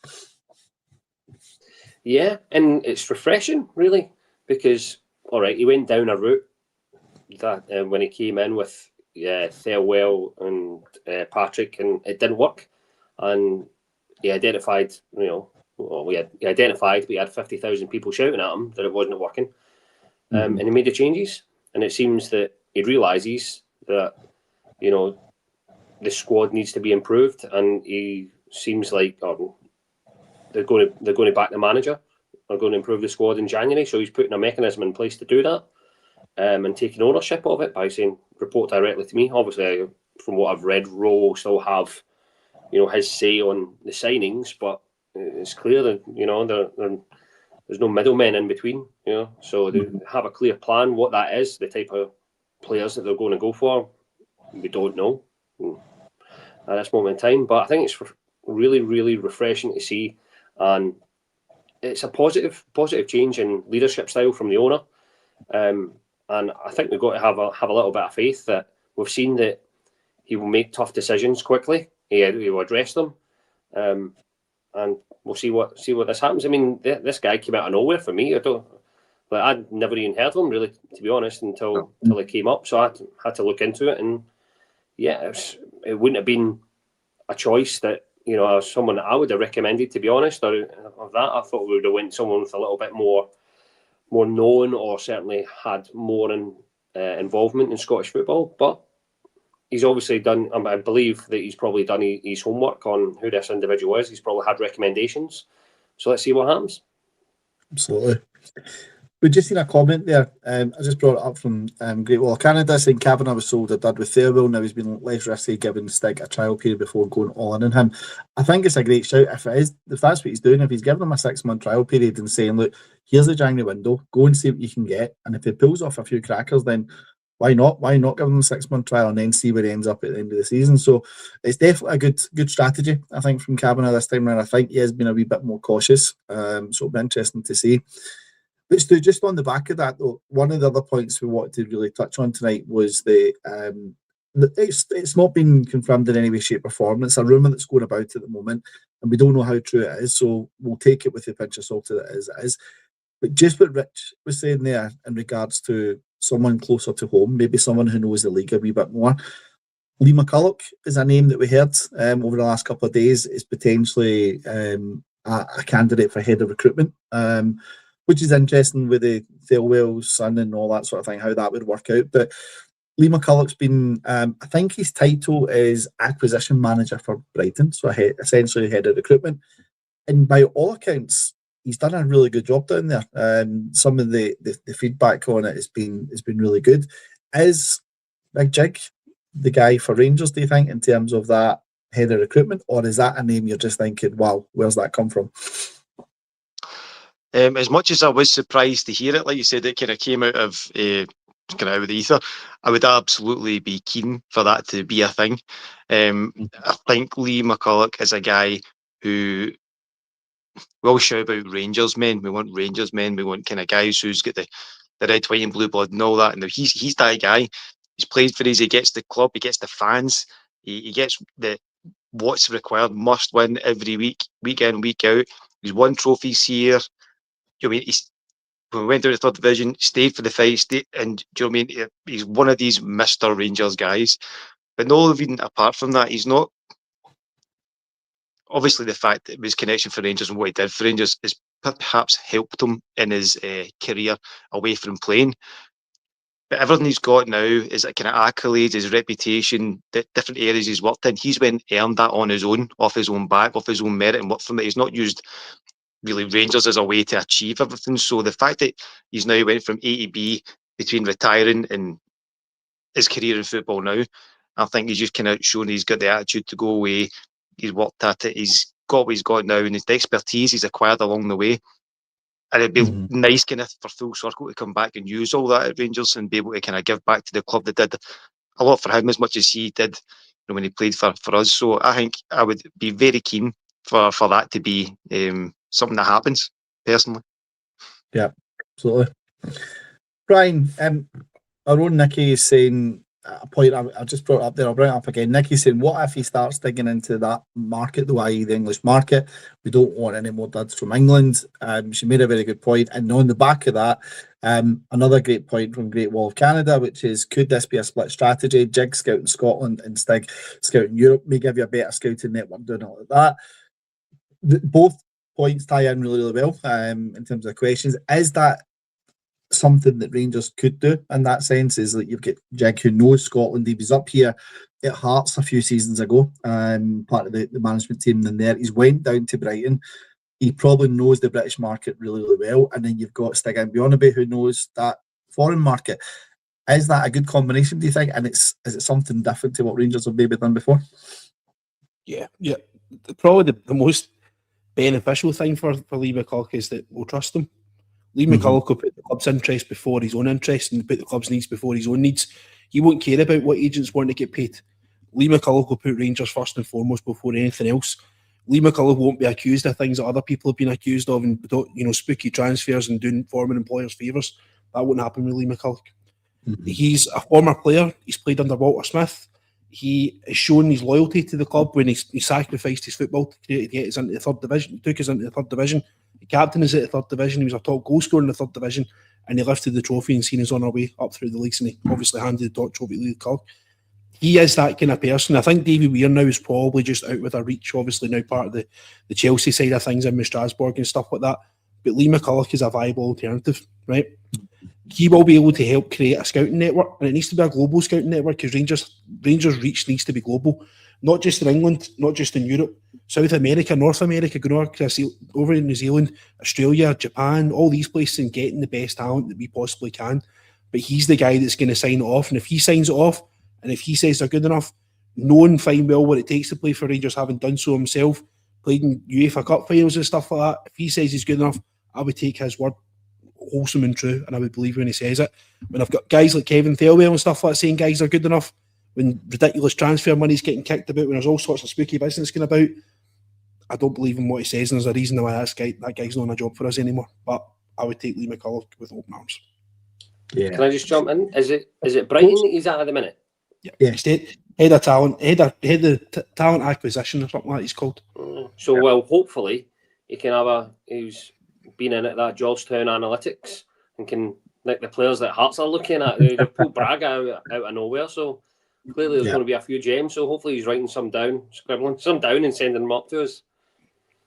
Yeah, and it's refreshing, really, because, all right, he went down a route that when he came in with Thelwell and Patrick, and it didn't work. And he identified, he identified we had 50,000 people shouting at him that it wasn't working. And he made the changes. And it seems that he realises that, the squad needs to be improved. And he seems like they're going to back the manager. They're going to improve the squad in January. So he's putting a mechanism in place to do that, and taking ownership of it by saying, report directly to me. Obviously, from what I've read, Rowe will still have, his say on the signings, but it's clear that, there's no middlemen in between, so they have a clear plan. What that is, the type of players that they're going to go for, we don't know at this moment in time. But I think it's really, really refreshing to see, and it's a positive change in leadership style from the owner. And I think we've got to have a little bit of faith that we've seen that he will make tough decisions quickly. He will address them, and we'll see what this happens. I mean, this guy came out of nowhere for me. I'd never even heard of him, really, to be honest, until he came up. So I had to look into it, and it wouldn't have been a choice that someone that I would have recommended, to be honest. Or of that, I thought we would have went someone with a little bit more known, or certainly had more involvement in Scottish football. But he's obviously done. I believe that he's probably done his homework on who this individual is. He's probably had recommendations. So let's see what happens.
Absolutely. We just seen a comment there. I just brought it up from Great Wall of Canada, saying Kavanagh was sold a dud with Thelwell. Now he's been less risky, giving Stig a trial period before going all in on him. I think it's a great shout. If that's what he's doing, if he's giving him a 6-month trial period and saying, look, here's the January window, go and see what you can get. And if he pulls off a few crackers, then why not? Why not give him a 6-month trial and then see where he ends up at the end of the season? So it's definitely a good strategy, I think, from Kavanagh this time around. I think he has been a wee bit more cautious. So it'll be interesting to see. But Stu, just on the back of that, though, one of the other points we wanted to really touch on tonight was it's not been confirmed in any way, shape or form. It's a rumour that's going about at the moment, and we don't know how true it is, so we'll take it with a pinch of salt that it is. But just what Rich was saying there in regards to someone closer to home, maybe someone who knows the league a wee bit more. Lee McCulloch is a name that we heard over the last couple of days is potentially a candidate for head of recruitment. Which is interesting with the Thelwell's son and all that sort of thing, how that would work out. But Lee McCulloch's been, I think his title is acquisition manager for Brighton, so essentially head of recruitment. And by all accounts, he's done a really good job down there. Some of the feedback on it has been really good. Is Big Jig the guy for Rangers, do you think, in terms of that head of recruitment? Or is that a name you're just thinking, wow, where's that come from?
As much as I was surprised to hear it, like you said, it kind of came out of the ether, I would absolutely be keen for that to be a thing. I think Lee McCulloch is a guy who will shout about Rangers men. We want Rangers men. We want kind of guys who's got the red, white and blue blood and all that. And he's that guy. He's played for us. He gets the club. He gets the fans. He gets what's required, must win every week, week in, week out. He's won trophies here. I mean, when we went down to the 3rd division, stayed for the fight, and do you know what I mean? He's one of these Mr. Rangers guys. But no, even apart from that, he's not. Obviously, the fact that his connection for Rangers and what he did for Rangers has perhaps helped him in his career away from playing. But everything he's got now is a kind of accolades, his reputation, the different areas he's worked in. He's earned that on his own, off his own back, off his own merit, and worked from it. He's not used really Rangers as a way to achieve everything. So the fact that he's now went from A to B between retiring and his career in football now, I think he's just kind of shown he's got the attitude to go away. He's worked at it. He's got what he's got now, and the expertise he's acquired along the way. And it'd be nice kind of for full circle to come back and use all that at Rangers and be able to kind of give back to the club that did a lot for him as much as he did when he played for us. So I think I would be very keen for that to be something that happens, personally.
Yeah, absolutely. Brian, our own Nicky is saying a point I just brought up there, I'll bring it up again. Nicky's saying, what if he starts digging into that market, though, i.e. the English market? We don't want any more duds from England. She made a very good point. And on the back of that, another great point from Great Wall of Canada, which is, could this be a split strategy? Jig scouting Scotland and Stig scouting Europe may give you a better scouting network doing all of that. Both points tie in really, really well in terms of the questions. Is that something that Rangers could do in that sense? Is that you've got Jig who knows Scotland. He was up here at Hearts a few seasons ago, part of the management team in there. He's went down to Brighton. He probably knows the British market really, really well. And then you've got Stig Mbionebe who knows that foreign market. Is that a good combination, do you think? And is it something different to what Rangers have maybe done before?
Yeah. Probably the most beneficial thing for Lee McCulloch is that we'll trust him. Lee McCulloch will put the club's interest before his own interest and put the club's needs before his own needs. He won't care about what agents want to get paid. Lee McCulloch will put Rangers first and foremost before anything else. Lee McCulloch won't be accused of things that other people have been accused of, and spooky transfers and doing former employers favours. That won't happen with Lee McCulloch. He's a former player. He's played under Walter Smith. He has shown his loyalty to the club when he sacrificed his football to get us into the third division. Took us into the third division. The captain is at the third division. He was a top goal scorer in the third division, and he lifted the trophy and seen us on our way up through the leagues, and he obviously handed the top trophy to Lee McCulloch. He is that kind of person. I think Davy Weir now is probably just out with a reach, obviously now part of the Chelsea side of things in with Strasbourg and stuff like that. But Lee McCulloch is a viable alternative, right? He will be able to help create a scouting network, and it needs to be a global scouting network because Rangers' reach needs to be global, not just in England, not just in Europe, South America, North America, going over in New Zealand, Australia, Japan, all these places, and getting the best talent that we possibly can. But he's the guy that's going to sign it off, and if he signs it off, and if he says they're good enough, knowing fine well what it takes to play for Rangers, having done so himself, played in UEFA Cup finals and stuff like that, if he says he's good enough, I would take his word wholesome and true, and I would believe when he says it. When I've got guys like Kevin Thelwell and stuff like that saying guys are good enough, when ridiculous transfer money's getting kicked about, when there's all sorts of spooky business going about, I don't believe in what he says, and there's a reason why that guy's not on a job for us anymore. But I would take Lee McCulloch with open arms.
Yeah. Can I just jump in? Is it Brighton that he's at the minute?
Yeah. Head of talent, head of talent acquisition or something like that he's called.
So well, hopefully he can have he's been in at that Georgetown Analytics and can, like the players that Hearts are looking at, they pulled Braga out of nowhere. So clearly there's going to be a few gems. So hopefully he's writing some down, scribbling some down and sending them up to us.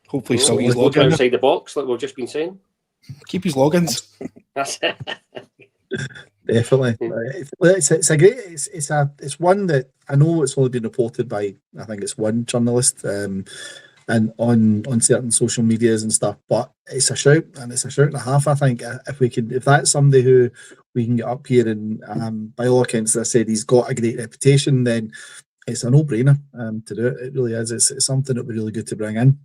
Hopefully he's
he's looking outside the box, like we've just been saying.
Keep his logins.
That's it.
Definitely, it's a great. It's one that I know it's only been reported by, I think it's one journalist, and on certain social medias and stuff. But it's a shout, and it's a shout and a half. I think if that's somebody who we can get up here, and by all accounts, as I said, he's got a great reputation, then it's a no-brainer to do it. It really is. It's something that would be really good to bring in.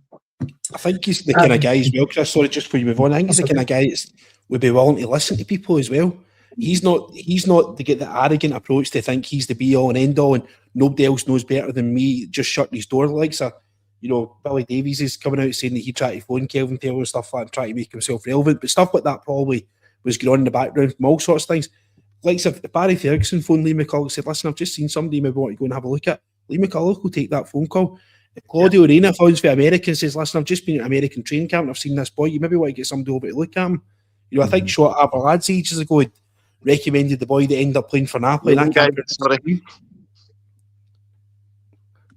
I think he's the kind of guy as well, Chris. Sorry, just before you move on, I think he's the kind of guy that would be willing to listen to people as well. He's not to get the arrogant approach to think he's the be all and end all and nobody else knows better than me, just shutting his door like so. Billy Davies is coming out saying that he tried to phone Kelvin Taylor and stuff like that and try to make himself relevant, but stuff like that probably was going on in the background from all sorts of things. Like if Barry Ferguson phoned Lee McCulloch and said, listen, I've just seen somebody maybe want to go and have a look at, Lee McCulloch will take that phone call. If Claudio Reyna phones for America and says, listen, I've just been at American training camp and I've seen this boy, you maybe want to get somebody over to look at him. I think Shot Aberlads ages ago had recommended the boy that ended up playing for Napoli.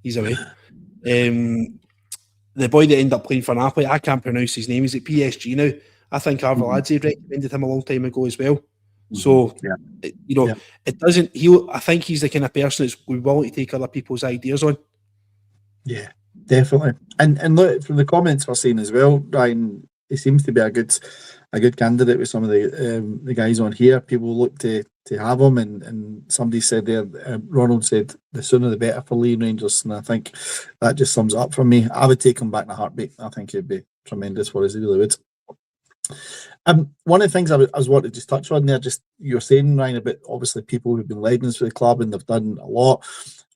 He's away. The boy that ended up playing for Napoli, I can't pronounce his name. He's at PSG now. I think Arveladze had recommended him a long time ago as well. So, it doesn't. I think he's the kind of person that's willing to take other people's ideas on.
Yeah, definitely. And look, from the comments we're seeing as well, Ryan, he seems to be a good candidate with some of the guys on here. People look to have him, and somebody said there, Ronald said, the sooner the better for Lee and Rangers, and I think that just sums it up for me. I would take him back in a heartbeat. I think he'd be tremendous for us. He really would. One of the things I was wanting to just touch on there, just you're saying, Ryan, about obviously people who've been legends for the club and they've done a lot.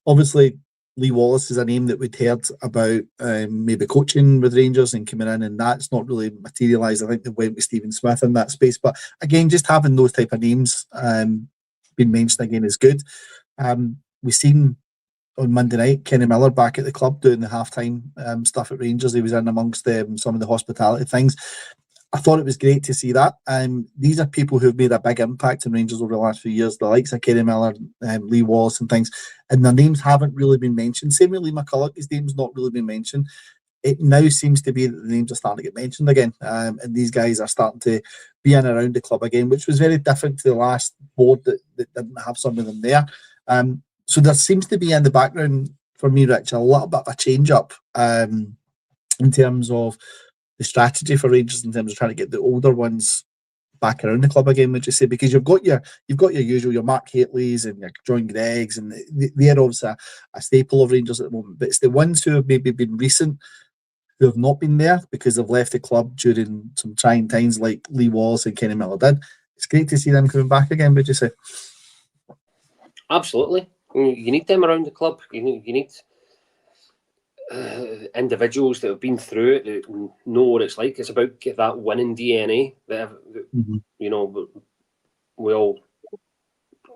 Obviously, Lee Wallace is a name that we'd heard about maybe coaching with Rangers and coming in, and that's not really materialised. I think they went with Stephen Smith in that space. But again, just having those type of names being mentioned again is good. We've seen on Monday night Kenny Miller back at the club doing the halftime stuff at Rangers. He was in amongst some of the hospitality things. I thought it was great to see that. These are people who've made a big impact in Rangers over the last few years, the likes of Kenny Miller, Lee Wallace and things, and their names haven't really been mentioned. Same with Lee McCulloch, his name's not really been mentioned. It now seems to be that the names are starting to get mentioned again, and these guys are starting to be in and around the club again, which was very different to the last board that didn't have some of them there. So there seems to be in the background, for me, Rich, a little bit of a change-up in terms of the strategy for Rangers in terms of trying to get the older ones back around the club again, would you say? Because you've got your usual, your Mark Hateleys and your John Greggs, and they're obviously a staple of Rangers at the moment. But it's the ones who have maybe been recent who have not been there because they've left the club during some trying times, like Lee Wallace and Kenny Miller did. It's great to see them coming back again, would you say?
Absolutely. You need them around the club. You need individuals that have been through it, that know what it's like. It's about that winning DNA that you know we all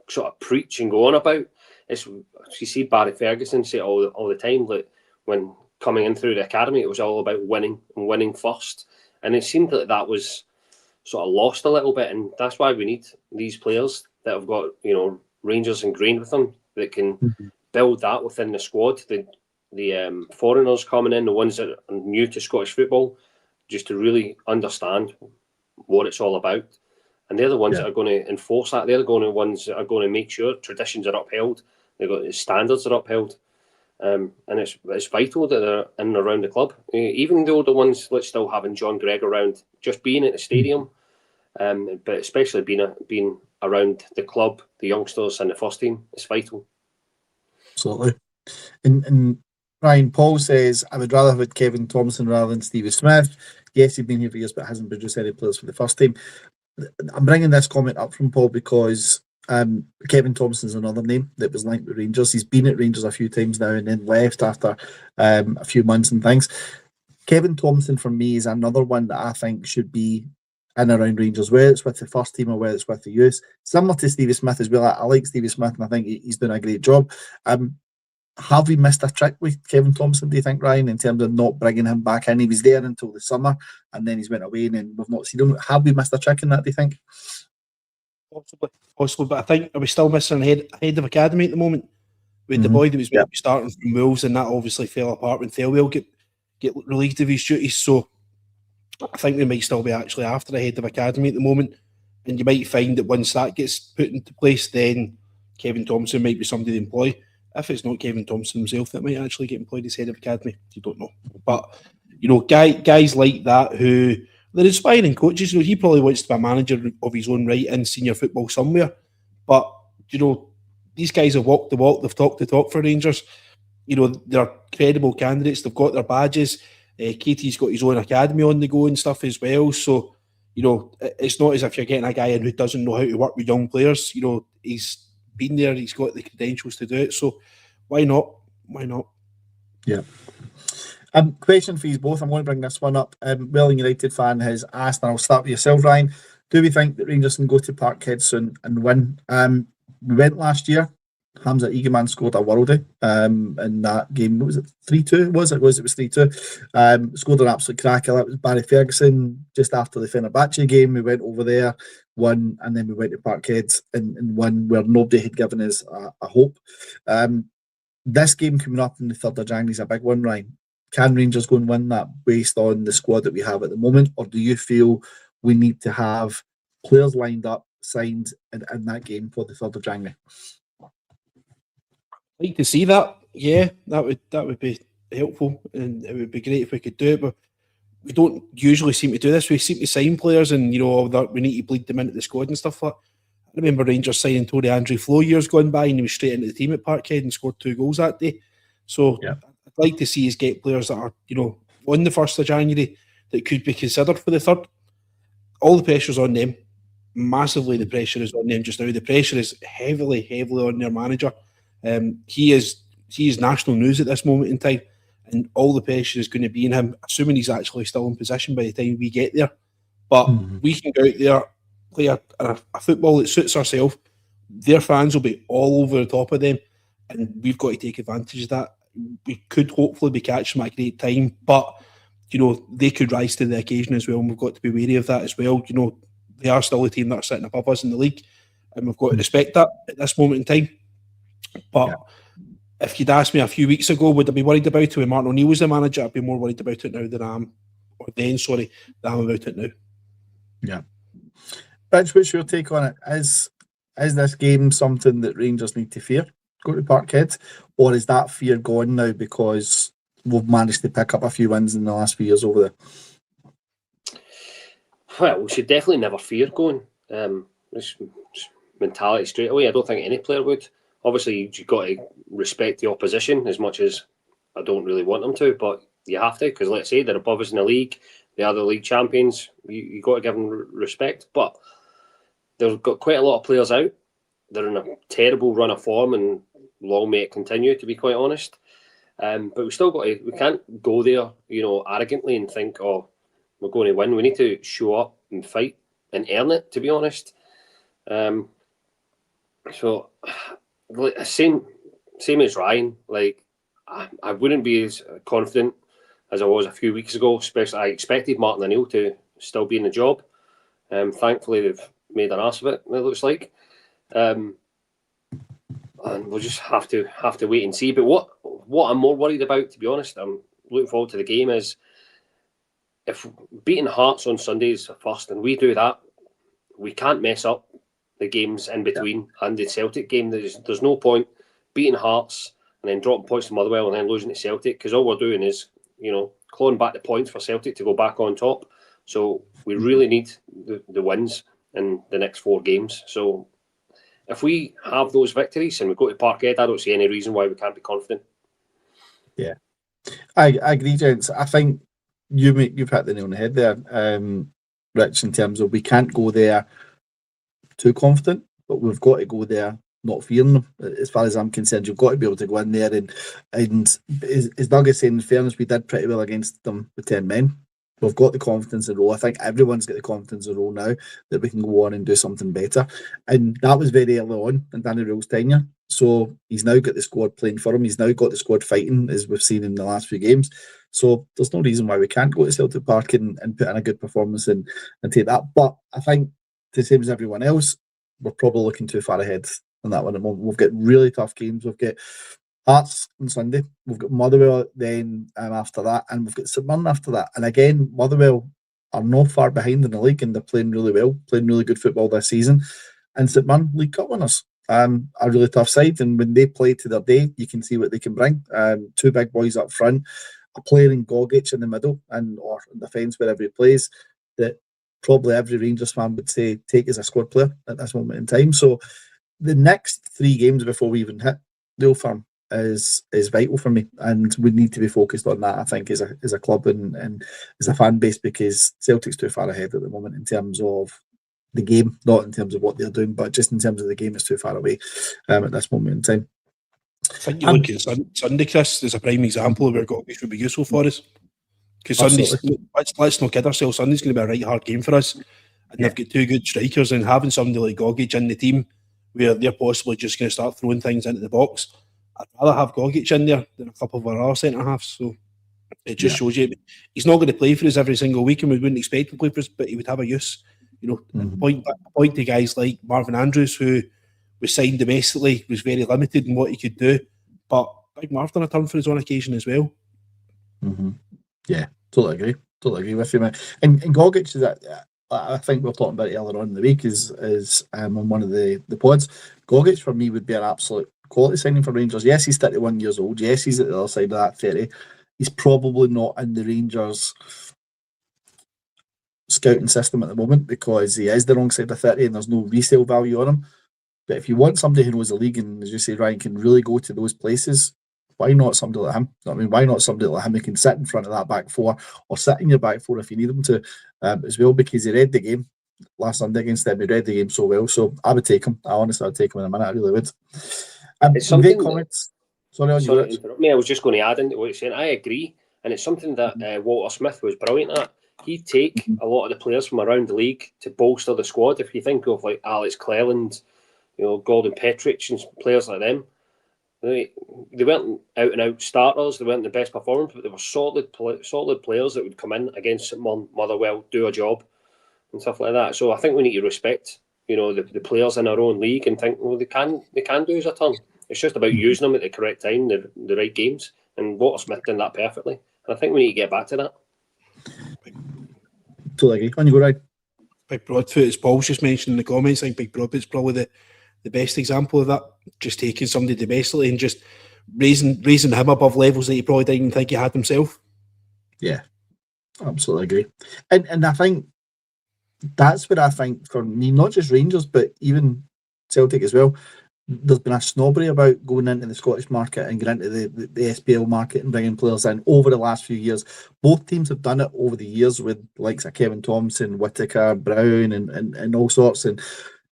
sort of preach and go on about. It's, you see Barry Ferguson say all the time that when coming in through the academy, it was all about winning and winning first, and it seemed that was sort of lost a little bit, and that's why we need these players that have got Rangers ingrained with them that can build that within the squad. The foreigners coming in, the ones that are new to Scottish football, just to really understand what it's all about. And they're the ones that are going to enforce that. They're the ones that are going to make sure traditions are upheld, standards are upheld. And it's vital that they're in and around the club. Even though the ones like still having John Gregg around, just being at the stadium, but especially being around the club, the youngsters and the first team, is vital.
Absolutely. And Ryan, Paul says, I would rather have had Kevin Thompson rather than Stevie Smith. Yes, he's been here for years, but hasn't produced any players for the first team. I'm bringing this comment up from Paul because Kevin Thompson's another name that was linked with Rangers. He's been at Rangers a few times now and then left after a few months and things. Kevin Thompson, for me, is another one that I think should be in and around Rangers, whether it's with the first team or whether it's with the youth. Similar to Stevie Smith as well. I like Stevie Smith and I think he's doing a great job. Have we missed a trick with Kevin Thompson, do you think, Ryan, in terms of not bringing him back in? He was there until the summer and then he's went away and then we've not seen him. Have we missed a trick in that, do you think?
Possibly, but I think are we still missing a head of academy at the moment with the boy that was starting from Wolves, and that obviously fell apart when Thelwell get relieved of his duties. So I think we might still be actually after a head of academy at the moment, and you might find that once that gets put into place, then Kevin Thompson might be somebody to employ. If it's not Kevin Thompson himself that might actually get employed as head of academy, you don't know. But guys like that who they're inspiring coaches. He probably wants to be a manager of his own right in senior football somewhere. But these guys have walked the walk, they've talked the talk for Rangers. They're credible candidates. They've got their badges. Katie's got his own academy on the go and stuff as well. So it's not as if you're getting a guy in who doesn't know how to work with young players. He's been there, he's got the credentials to do it, so why not?
Yeah. Question for you both. I'm going to bring this one up. Welling United fan has asked, and I'll start with yourself, Ryan. Do we think that Rangers can go to Parkhead soon and win? We went last year. Hamza Egeman scored a worldie in that game. What was it? 3-2? It was 3-2. Scored an absolute cracker. That was Barry Ferguson just after the Fenerbahce game. We went over there, won, and then we went to Parkhead and won where nobody had given us a hope. This game coming up on the 3rd of January is a big one, Ryan. Can Rangers go and win that based on the squad that we have at the moment, or do you feel we need to have players lined up, signed in that game for the 3rd of January?
I'd like to see that. Yeah, that would be helpful, and it would be great if we could do it. But we don't usually seem to do this. We seem to sign players, and we need to bleed them into the squad and stuff like that. I remember Rangers signing Tony Andrew Flo years gone by, and he was straight into the team at Parkhead and scored 2 goals that day. So I'd like to see us get players that are on the 1st of January that could be considered for the 3rd. all the pressure's on them. Massively, the pressure is on them just now. The pressure is heavily on their manager. He is national news at this moment in time, and all the pressure is going to be in him, assuming he's actually still in position by the time we get there. But we can go out there, play a football that suits ourselves. Their fans will be all over the top of them, and we've got to take advantage of that. We could hopefully be catching them at a great time, but they could rise to the occasion as well, and we've got to be wary of that as well. They are still the team that are sitting above us in the league, and we've got to respect that at this moment in time. But if you'd asked me a few weeks ago, would I be worried about it when Martin O'Neill was the manager? I'd be more worried about it now than I am about it now.
Yeah. Rich, what's your take on it? Is this game something that Rangers need to fear, go to Parkhead, or is that fear gone now because we've managed to pick up a few wins in the last few years over there?
Well, we should definitely never fear going. This mentality straight away. I don't think any player would. Obviously, you've got to respect the opposition as much as I don't really want them to, but you have to, because let's say they're above us in the league, they are the league champions, you got to give them respect. But they've got quite a lot of players out. They're in a terrible run of form, and long may it continue, to be quite honest. But we still got to, we can't go there, arrogantly and think, oh, we're going to win. We need to show up and fight and earn it, to be honest. So, same as Ryan. Like, I wouldn't be as confident as I was a few weeks ago. Especially, I expected Martin O'Neill to still be in the job. Thankfully, they've made an ass of it. It looks like, and we'll just have to wait and see. But what I'm more worried about, to be honest, I'm looking forward to the game, is if beating Hearts on Sunday is first, and we do that, we can't mess up the games in between and the Celtic game. There's no point beating Hearts and then dropping points to Motherwell and then losing to Celtic, because all we're doing is, clawing back the points for Celtic to go back on top. So we really need the wins in the next 4 games. So if we have those victories and we go to Parkhead, I don't see any reason why we can't be confident.
Yeah, I agree, gents. I think you've hit the nail on the head there, Rich, in terms of we can't go there too confident, but we've got to go there not fearing them. As far as I'm concerned, you've got to be able to go in there and as Doug is saying, in fairness, we did pretty well against them with 10 men. We've got the confidence in a row. I think everyone's got the confidence in a row now that we can go on and do something better. And that was very early on in Danny Röhl's tenure. So he's now got the squad playing for him. He's now got the squad fighting, as we've seen in the last few games. So there's no reason why we can't go to Celtic Park and put in a good performance and take that. But I think, the same as everyone else, we're probably looking too far ahead on that one at the moment. We've got really tough games. We've got Hearts on Sunday. We've got Motherwell then after that, and we've got St Mirren after that. And again, Motherwell are not far behind in the league, and they're playing really well, playing really good football this season. And St Mirren, League Cup winners, a really tough side. And when they play to their day, you can see what they can bring. 2 big boys up front, a player in Gogic in the middle or in defence wherever he plays, that probably every Rangers fan would say take as a squad player at this moment in time. So the next 3 games before we even hit the Old Firm is vital for me, and we need to be focused on that, I think, as a club and as a fan base, because Celtic's too far ahead at the moment in terms of the game, not in terms of what they're doing, but just in terms of the game, it's too far away at this moment in time.
I think you look at Sunday, Chris, there's a prime example of where Gogic would be useful for us. Because Sunday's, let's not kid ourselves, Sunday's going to be a right hard game for us. And they've got 2 good strikers, and having somebody like Gogic in the team where they're possibly just going to start throwing things into the box, I'd rather have Gogic in there than a couple of our other centre-halves. So it just shows you he's not going to play for us every single week, and we wouldn't expect him to play for us, but he would have a use. Point to guys like Marvin Andrews, who was signed domestically, was very limited in what he could do, but Big Marv done a turn for us on occasion as well.
Yeah, totally agree with you, man. And Gogic is that. I think we were talking about it earlier on in the week is on one of the pods. Gogic for me would be an absolute quality signing for Rangers. Yes, he's 31 years old. Yes, he's at the other side of that 30. He's probably not in the Rangers scouting system at the moment because he is the wrong side of 30 and there's no resale value on him. But if you want somebody who knows the league and, as you say, Ryan, can really go to those places, why not somebody like him? I mean, why not somebody like him who can sit in front of that back 4 or sit in your back 4 if you need him to as well, because he read the game last Sunday against them. He read the game so well, so I would take him. I honestly would take him in a minute. I really would.
It's
some
something
great comments. Sorry,
to interrupt me. I was just going to add into what you're saying. I agree, and it's something that Walter Smith was brilliant at. He'd take a lot of the players from around the league to bolster the squad. If you think of like Alex Cleland, Gordon Petric and players like them, they weren't out and out starters. They weren't the best performers, but they were solid players that would come in against St Motherwell, do a job and stuff like that. So I think we need to respect, the players in our own league and think, well, they can do us a turn. It's just about using them at the correct time, the right games. And Walter Smith did that perfectly. And I think we need to get back to that.
Totally agree. On you go, right.
Big Broadfoot, as Paul's just mentioned in the comments, I think Big Broadfoot's probably the best example of that. Just taking somebody domestically and just raising him above levels that he probably didn't even think he had himself.
Yeah, absolutely agree. And I think that's what I think for me, not just Rangers, but even Celtic as well. There's been a snobbery about going into the Scottish market and going into the SPL market and bringing players in over the last few years. Both teams have done it over the years with likes of Kevin Thompson, Whittaker, Brown, and all sorts. And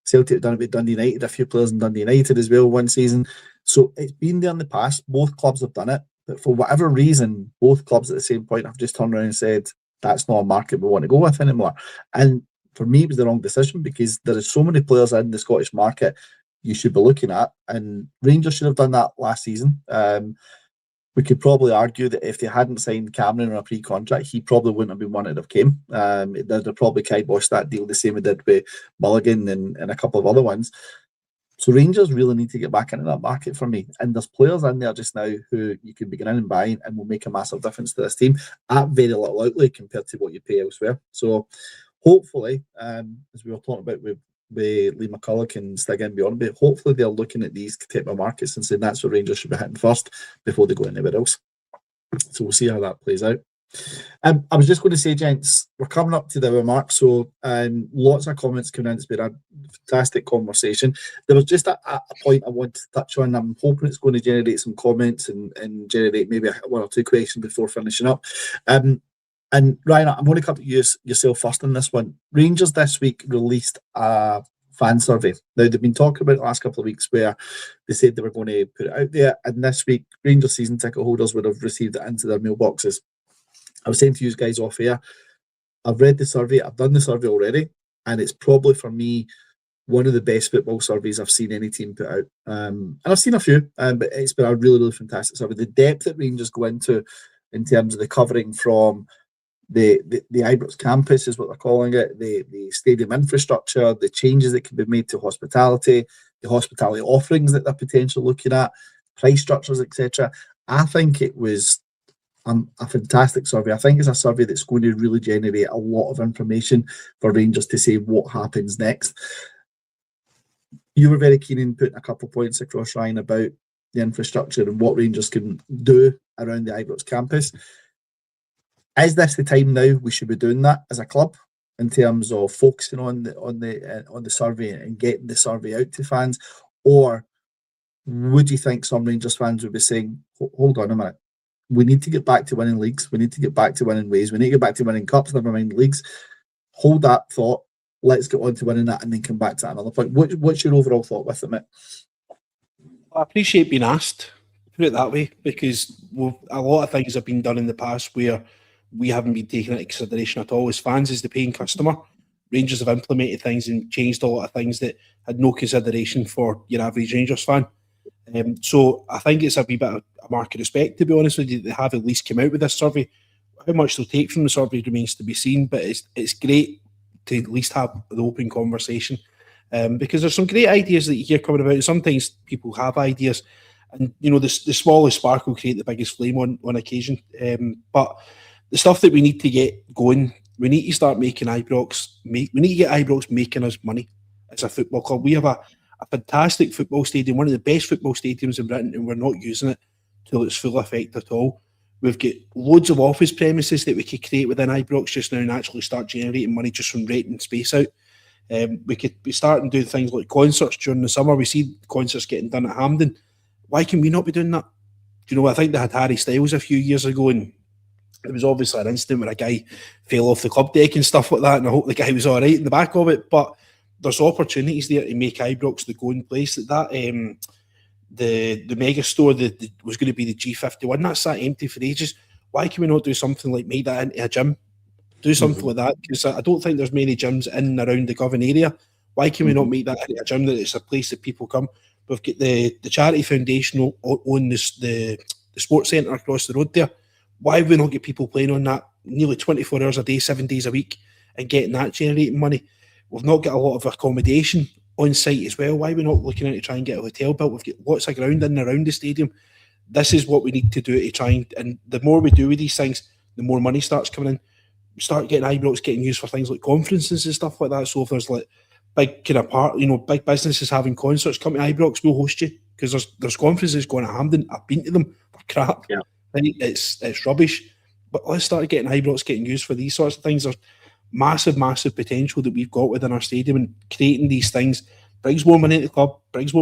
Celtic have done it with Dundee United, a few players in Dundee United as well one season. So it's been there in the past. Both clubs have done it. But for whatever reason, both clubs at the same point have just turned around and said, that's not a market we want to go with anymore. And for me, it was the wrong decision because there are so many players in the Scottish market you should be looking at, and Rangers should have done that last season. We could probably argue that if they hadn't signed Cameron on a pre-contract, he probably wouldn't have been one that have came. They'd have probably kiboshed that deal the same they did with Mulligan and a couple of other ones. So Rangers really need to get back into that market for me. And there's players in there just now who you can begin in and buy and will make a massive difference to this team at very little outlay compared to what you pay elsewhere. So hopefully, as we were talking about with Lee McCulloch and Stig and beyond, but hopefully they're looking at these type of markets and saying that's what Rangers should be hitting first before they go anywhere else. So we'll see how that plays out. I was just going to say, gents, we're coming up to the hour mark, so lots of comments coming in. It's been a fantastic conversation. There was just a point I wanted to touch on. I'm hoping it's going to generate some comments and generate maybe one or two questions before finishing up. And Ryan, I'm going to come to you yourself first on this one. Rangers this week released a fan survey. Now, they've been talking about the last couple of weeks where they said they were going to put it out there, and this week, Rangers season ticket holders would have received it into their mailboxes. I was saying to you guys off air, I've read the survey, I've done the survey already, and it's probably for me one of the best football surveys I've seen any team put out. And I've seen a few, but it's been a really, really fantastic survey. The depth that Rangers go into in terms of the covering from the Ibrox campus is what they're calling it, the stadium infrastructure, the changes that can be made to hospitality, the hospitality offerings that they're potentially looking at, price structures, etc. I think it was a fantastic survey. I think it's a survey that's going to really generate a lot of information for Rangers to say what happens next. You were very keen in putting a couple of points across, Ryan, about the infrastructure and what Rangers can do around the Ibrox campus. Is this the time now we should be doing that as a club in terms of focusing on the survey and getting the survey out to fans, or would you think some Rangers fans would be saying, "Hold on a minute, we need to get back to winning leagues, we need to get back to winning ways, we need to get back to winning cups, never mind leagues. Hold that thought, let's get on to winning that, and then come back to another point." What's your overall thought with it, mate?
I appreciate being asked, put it that way, because a lot of things have been done in the past where we haven't been taken into consideration at all as fans, as the paying customer. Rangers have implemented things and changed a lot of things that had no consideration for your average Rangers fan. So I think it's a wee bit of a mark of respect, to be honest with you. They have at least come out with this survey. How much they'll take from the survey remains to be seen, but it's great to at least have the open conversation, because there's some great ideas that you hear coming about. Sometimes people have ideas, and the smallest spark will create the biggest flame on occasion. But the stuff that we need to get going, we need to start making Ibrox. We need to get Ibrox making us money as a football club. We have a fantastic football stadium, one of the best football stadiums in Britain, and we're not using it to its full effect at all. We've got loads of office premises that we could create within Ibrox just now and actually start generating money just from renting space out. We could be starting doing things like concerts during the summer. We see concerts getting done at Hampden. Why can we not be doing that? I think they had Harry Styles a few years ago, and There was obviously an incident where a guy fell off the club deck and stuff like that, and I hope the guy was all right in the back of it. But there's opportunities there to make Ibrox the going place. The mega store that was going to be the G51, that's sat empty for ages. Why can we not do something like make that into a gym? Do something like that, because I don't think there's many gyms in and around the Govan area. Why can we not make that into a gym that it's a place that people come? We've got the Charity Foundation on the sports centre across the road there. Why have we not get people playing on that nearly 24 hours a day, 7 days a week, and getting that generating money? We've not got a lot of accommodation on site as well. Why are we not looking at to try and get a hotel built? We've got lots of ground in and around the stadium. This is what we need to do to try and the more we do with these things, the more money starts coming in. We start getting Ibrox getting used for things like conferences and stuff like that. So if there's like big kind of big businesses having concerts, come to Ibrox, we'll host you, because there's conferences going to Hampden. I've been to them. They're crap.
Yeah.
It's rubbish. But let's start getting Ibrox getting used for these sorts of things. There's massive potential that we've got within our stadium, and creating these things brings more money into the club, gives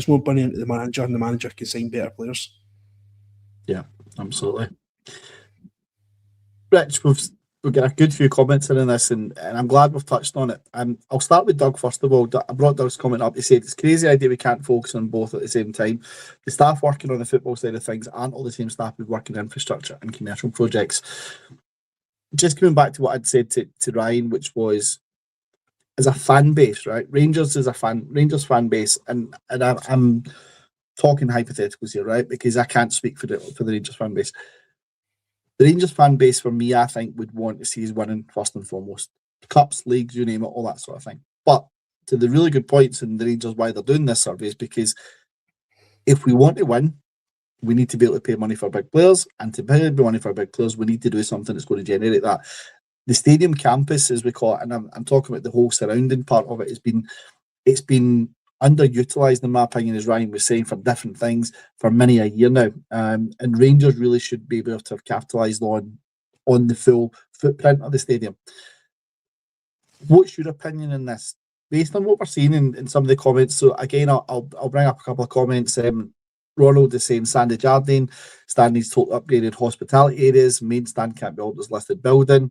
more money into the manager, and the manager can sign better players.
Yeah, absolutely. Rich, we've got a good few comments in this, and I'm glad we've touched on it. I'll start with Doug first of all. I brought Doug's comment up. He said it's a crazy idea we can't focus on both at the same time. The staff working on the football side of things aren't all the same staff who work in infrastructure and commercial projects. Just coming back to what I'd said to Ryan, which was, as a fan base, right? Rangers fan base, and I'm talking hypotheticals here, right? Because I can't speak for the Rangers fan base. The Rangers fan base, for me, I think would want to see us winning first and foremost. Cups, leagues, you name it, all that sort of thing. But to the really good points in the Rangers, why they're doing this survey is because if we want to win, we need to be able to pay money for big players, and to pay money for big players, we need to do something that's going to generate that. The stadium campus, as we call it, and I'm talking about the whole surrounding part of it, it's been underutilised, in my opinion, as Ryan was saying, for different things for many a year now. And Rangers really should be able to have capitalised on the full footprint of the stadium. What's your opinion on this? Based on what we're seeing in some of the comments, so again, I'll bring up a couple of comments. Ronald is saying Sandy Jardine stand needs total upgraded hospitality areas. Main stand can't be always listed building.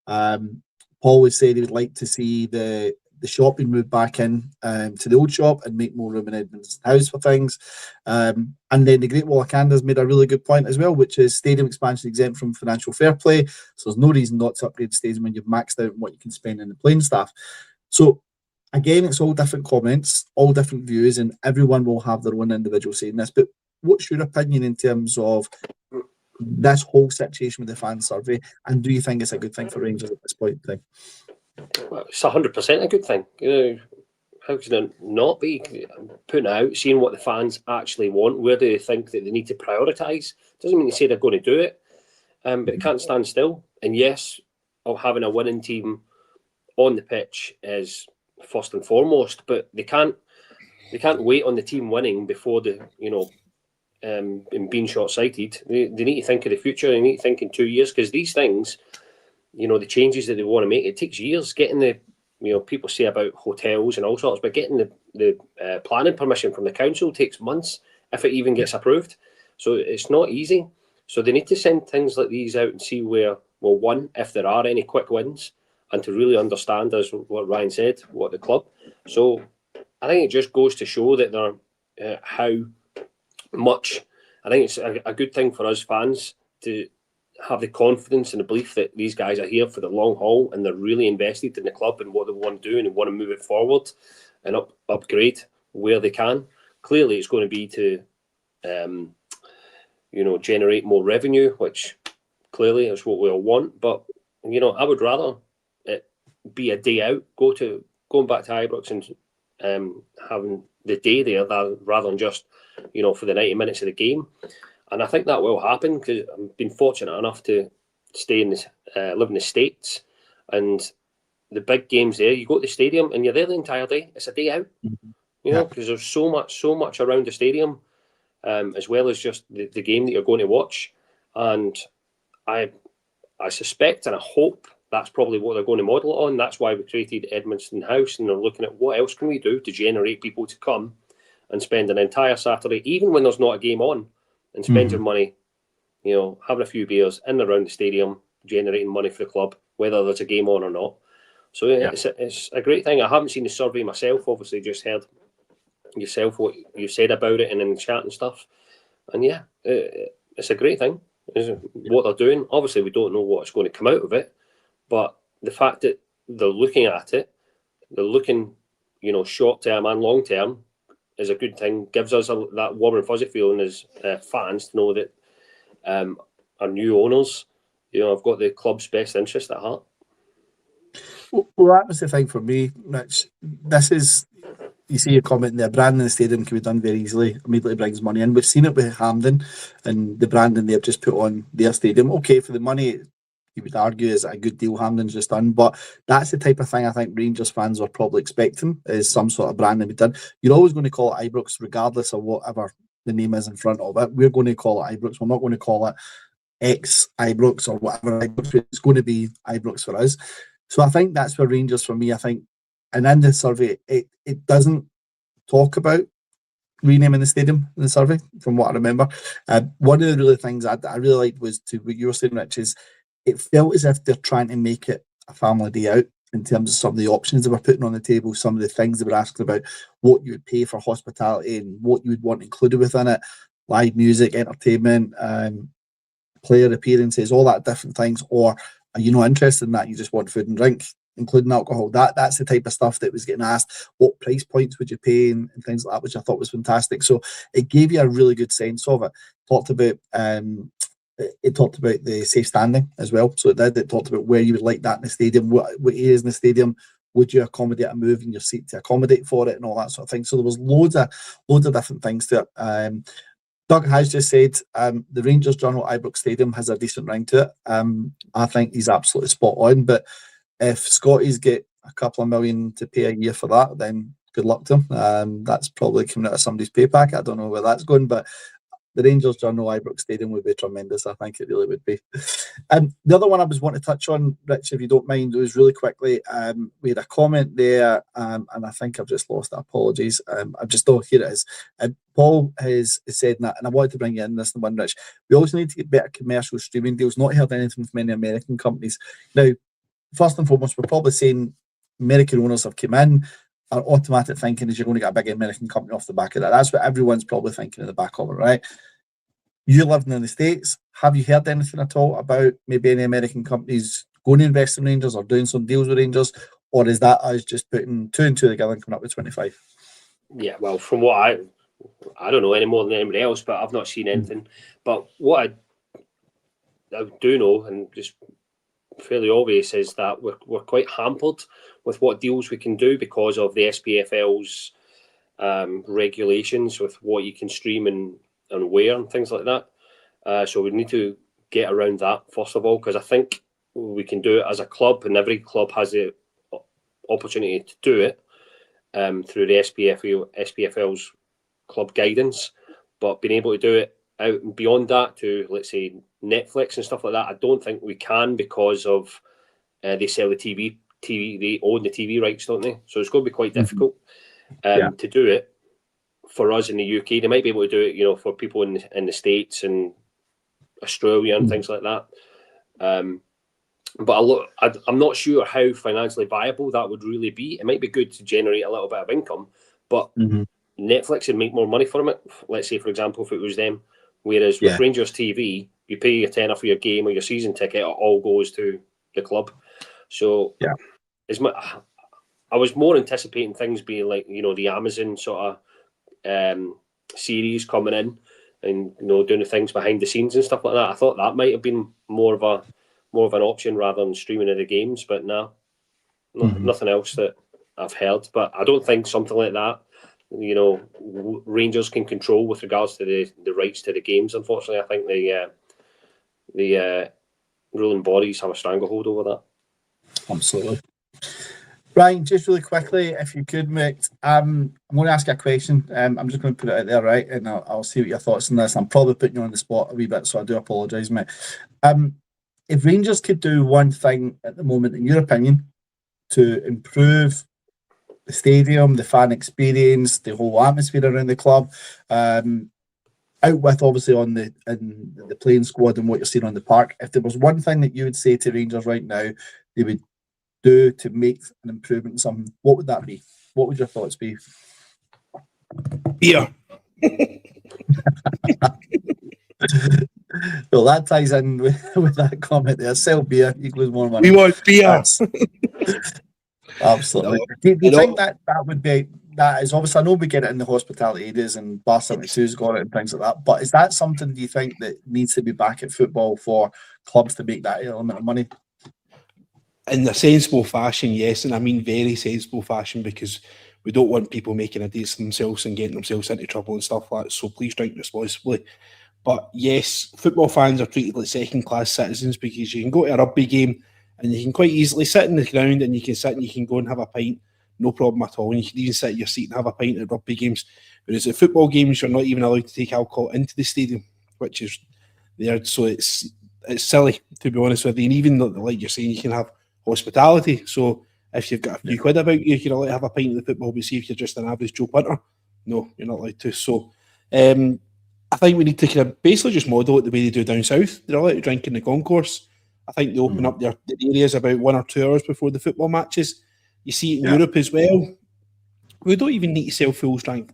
Paul was saying he would like to see the shop being moved back in to the old shop and make more room in Edmonton House for things. And then the Great Wall of Canada's made a really good point as well, which is stadium expansion exempt from financial fair play. So there's no reason not to upgrade the stadium when you've maxed out on what you can spend in the playing staff. So again, it's all different comments, all different views, and everyone will have their own individual say in this. But what's your opinion in terms of this whole situation with the fan survey, and do you think it's a good thing for Rangers at this point in time?
Well, it's 100% a good thing. How can it not be? Putting it out, seeing what the fans actually want, where do they think that they need to prioritise? Doesn't mean to say they're going to do it, but it can't stand still. And yes, having a winning team on the pitch is first and foremost, but they can't wait on the team winning before and being short-sighted. They need to think of the future. They need to think in 2 years, because these things, the changes that they want to make, it takes years. Getting the, people say about hotels and all sorts, but getting the planning permission from the council takes months, if it even gets approved. So it's not easy. So they need to send things like these out and see where, well, one, if there are any quick wins, and to really understand, as what Ryan said, what the club. So I think it just goes to show that they're how much. I think it's a good thing for us fans to have the confidence and the belief that these guys are here for the long haul, and they're really invested in the club and what they want to do, and they want to move it forward and upgrade where they can. Clearly, it's going to be to generate more revenue, which clearly is what we all want. But I would rather it be a day out, going back to Ibrox and having the day there rather than just for the 90 minutes of the game. And I think that will happen, because I've been fortunate enough to stay in live in the States, and the big games there, you go to the stadium and you're there the entire day. It's a day out, because there's so much around the stadium, as well as just the game that you're going to watch. And I suspect and I hope that's probably what they're going to model it on. That's why we created Edmonton House, and they're looking at what else can we do to generate people to come and spend an entire Saturday, even when there's not a game on, and spend your money, you know, having a few beers in and around the stadium, generating money for the club, whether there's a game on or not. So it's a great thing. I haven't seen the survey myself, obviously just heard yourself what you said about it and in the chat and stuff. And yeah, it's a great thing. It's what they're doing. Obviously, we don't know what's going to come out of it, but the fact that they're looking at it, they're looking, you know, short term and long term, is a good thing. Gives us that warm and fuzzy feeling as fans to know that our new owners, you know, have got the club's best interest at heart.
Well, that was the thing for me, Rich. This is, you see your comment there, branding the stadium can be done very easily, immediately brings money in. We've seen it with Hampden and the branding they've just put on their stadium. Okay, for the money, you would argue is a good deal Hampden's just done, but that's the type of thing I think Rangers fans were probably expecting, is some sort of branding be done. You're always going to call it Ibrox regardless of whatever the name is in front of it. We're going to call it Ibrox. We're not going to call it X Ibrox or whatever Ibrox. It's going to be Ibrox for us. So I think that's where Rangers, for me, I think, and in the survey, it doesn't talk about renaming the stadium in the survey, from what I remember. One of the really things I really liked was, to what you were saying, Rich, is it felt as if they're trying to make it a family day out in terms of some of the options they were putting on the table, some of the things they were asking about, what you would pay for hospitality and what you would want included within it, live music, entertainment, player appearances, all that different things. Or are you not interested in that? You just want food and drink, including alcohol. That's the type of stuff that was getting asked. What price points would you pay and things like that, which I thought was fantastic. So it gave you a really good sense of it. It talked about the safe standing as well. So it talked about where you would like that in the stadium, what areas in the stadium would you accommodate a move in your seat to accommodate for it, and all that sort of thing. So there was loads of different things to it. Doug has just said the Rangers Journal Ibrox Stadium has a decent ring to it. I think he's absolutely spot on. But if Scotties get a couple of million to pay a year for that, then good luck to him. That's probably coming out of somebody's pay packet. I don't know where that's going, but the Rangers Journal Ibrox Stadium would be tremendous. I think it really would be. The other one I was wanting to touch on, Rich, if you don't mind, was really quickly. We had a comment there, and I think I've just lost it. Apologies. Here it is. Paul has said that, and I wanted to bring you in this one, Rich. We also need to get better commercial streaming deals. Not heard anything from any American companies. Now, first and foremost, we're probably saying American owners have come in. Our automatic thinking is you're going to get a big American company off the back of that. That's what everyone's probably thinking in the back of it, right? You living in the States, have you heard anything at all about maybe any American companies going to invest in Rangers or doing some deals with Rangers? Or is that us just putting two and two together and coming up with 25?
Yeah, well, from what I don't know any more than anybody else, but I've not seen anything. But what I do know, and just fairly obvious, is that we're quite hampered with what deals we can do because of the SPFL's regulations with what you can stream and where and things like that. So we need to get around that first of all, because I think we can do it as a club, and every club has the opportunity to do it through the SPFL's club guidance. But being able to do it out and beyond that to, let's say, Netflix and stuff like that, I don't think we can, because of they sell the TV, they own the TV rights, don't they? So it's going to be quite difficult to do it for us in the UK. They might be able to do it, you know, for people in the States and Australia and things like that. But I'm not sure how financially viable that would really be. It might be good to generate a little bit of income, but Netflix would make more money from it. Let's say, for example, if it was them. Whereas with Rangers TV, you pay your tenner for your game or your season ticket, it all goes to the club. So I was more anticipating things being like, you know, the Amazon sort of series coming in and, you know, doing the things behind the scenes and stuff like that. I thought that might have been more of an option rather than streaming of the games, but no, nothing else that I've heard. But I don't think something like that, you know, Rangers can control with regards to the rights to the games. Unfortunately, I think the ruling bodies have a stranglehold over that.
Absolutely. Ryan, just really quickly, if you could, mate, I'm going to ask you a question. I'm just going to put it out there, right? And I'll see what your thoughts on this. I'm probably putting you on the spot a wee bit, so I do apologise, mate. If Rangers could do one thing at the moment, in your opinion, to improve the stadium, the fan experience, the whole atmosphere around the club, out with obviously on the playing squad and what you're seeing on the park, if there was one thing that you would say to Rangers right now they would do to make an improvement in something, what would that be? What would your thoughts be?
Beer.
Well, that ties in with that comment there. Sell beer equals more money.
We want beer.
Absolutely.
No,
do you think that would be, that is obviously, I know we get it in the hospitality areas and Bar 72's got it and things like that, but is that something, do you think, that needs to be back at football for clubs to make that element of money?
In a sensible fashion, yes, and I mean very sensible fashion, because we don't want people making a deal of themselves and getting themselves into trouble and stuff like that, so please drink responsibly. But yes, football fans are treated like second-class citizens, because you can go to a rugby game and you can quite easily sit in the ground and you can sit and you can go and have a pint, no problem at all. And you can even sit in your seat and have a pint at rugby games. Whereas at football games, you're not even allowed to take alcohol into the stadium, which is there. So it's silly, to be honest with you. And even like you're saying, you can have hospitality. So if you've got a few quid about you, you're allowed to have a pint at the football, but see if you're just an average Joe Punter, no, you're not allowed to. So I think we need to kind of basically just model it the way they do down south. They're allowed to drink in the concourse. I think they open up their areas about 1 or 2 hours before the football matches. You see it in Europe as well. We don't even need to sell full strength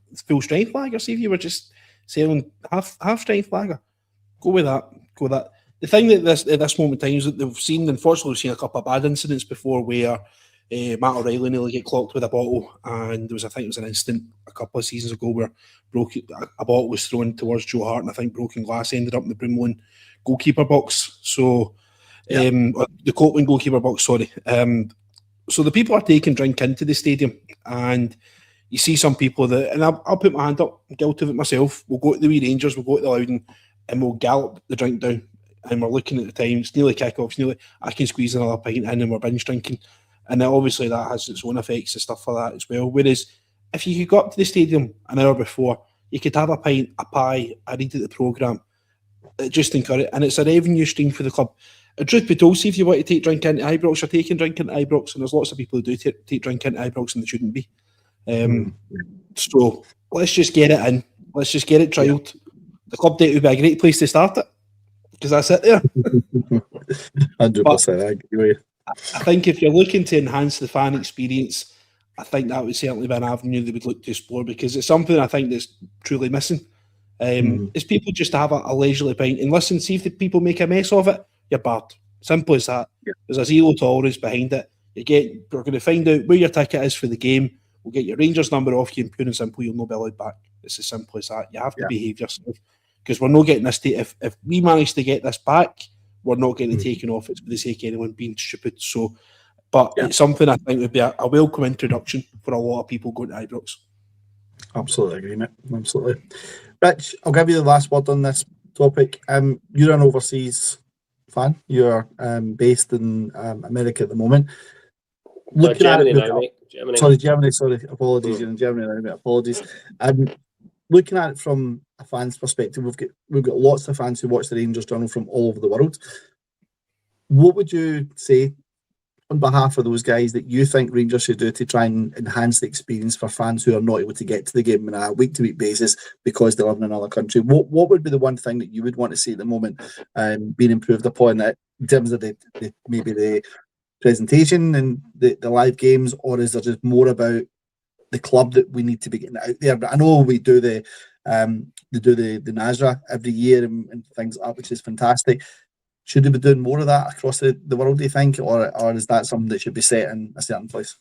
lager. See if you were just selling half strength lager, go with that. The thing that at this moment in time is that unfortunately, we've seen a couple of bad incidents before where Matt O'Reilly nearly get clocked with a bottle, and I think it was an incident a couple of seasons ago where a bottle was thrown towards Joe Hart, and I think broken glass ended up in the Brimlone goalkeeper box. So the Copland goalkeeper box, sorry. So the people are taking drink into the stadium, and you see some people that, and I'll put my hand up, I'm guilty of it myself, we'll go to the wee Rangers, we'll go to the Loudon, and we'll gallop the drink down, and we're looking at the time, it's nearly kick-off, I can squeeze another pint in and we're binge drinking. And then obviously that has its own effects and stuff like that as well. Whereas if you could go up to the stadium an hour before, you could have a pint, a pie, a read of the programme, just encourage it. And it's a revenue stream for the club. Truth be told, see if you want to take drink into Ibrox, you're taking drink into Ibrox, and there's lots of people who do take drink into Ibrox and they shouldn't be. So let's just get it in. Let's just get it trialled. The club date would be a great place to start it, because that's it there.
100%, I agree with you.
I think if you're looking to enhance the fan experience, I think that would certainly be an avenue they would look to explore, because it's something I think that's truly missing. Is people just have a leisurely pint and listen, see if the people make a mess of it, you're barred. Simple as that. There's a zero tolerance behind it. We're going to find out where your ticket is for the game. We'll get your Rangers number off you, and pure and simple, you'll not be allowed back. It's as simple as that. You have to behave yourself, because we're not getting this. If we manage to get this back, we're not getting it taken off. It's for the sake of anyone being stupid. So, but it's something I think would be a welcome introduction for a lot of people going to Ibrox.
Absolutely agree, mate. Absolutely. Rich, I'll give you the last word on this topic. You're an overseas fan. You're based in America at the moment.
Germany now, mate.
Germany. Sorry, apologies. You're in Germany now, mate. Apologies. Looking at it from a fan's perspective, we've got lots of fans who watch the Rangers Journal from all over the world. What would you say on behalf of those guys that you think Rangers should do to try and enhance the experience for fans who are not able to get to the game on a week-to-week basis because they live in another country? What would be the one thing that you would want to see at the moment being improved upon that in terms of maybe the presentation and the live games, or is there just more about the club that we need to be getting out there? But I know we do the NASRA every year and things like that, which is fantastic. Should we be doing more of that across the world, do you think, or is that something that should be set in a certain place?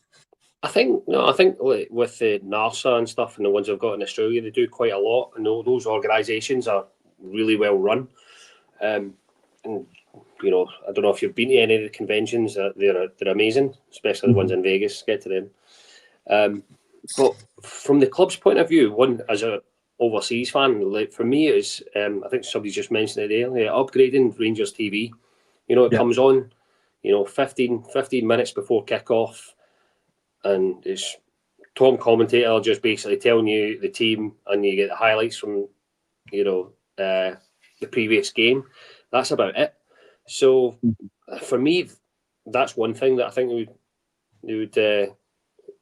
I think with the NARSA and stuff and the ones I've got in Australia, they do quite a lot, and those organisations are really well run. And I don't know if you've been to any of the conventions. They're amazing, especially the ones in Vegas. Get to them. But from the club's point of view, one as a overseas fan, like for me, is I think somebody just mentioned it earlier, upgrading Rangers TV. It comes on, 15 minutes before kickoff, and it's Tom commentator just basically telling you the team, and you get the highlights from the previous game. That's about it. So for me, that's one thing that I think they would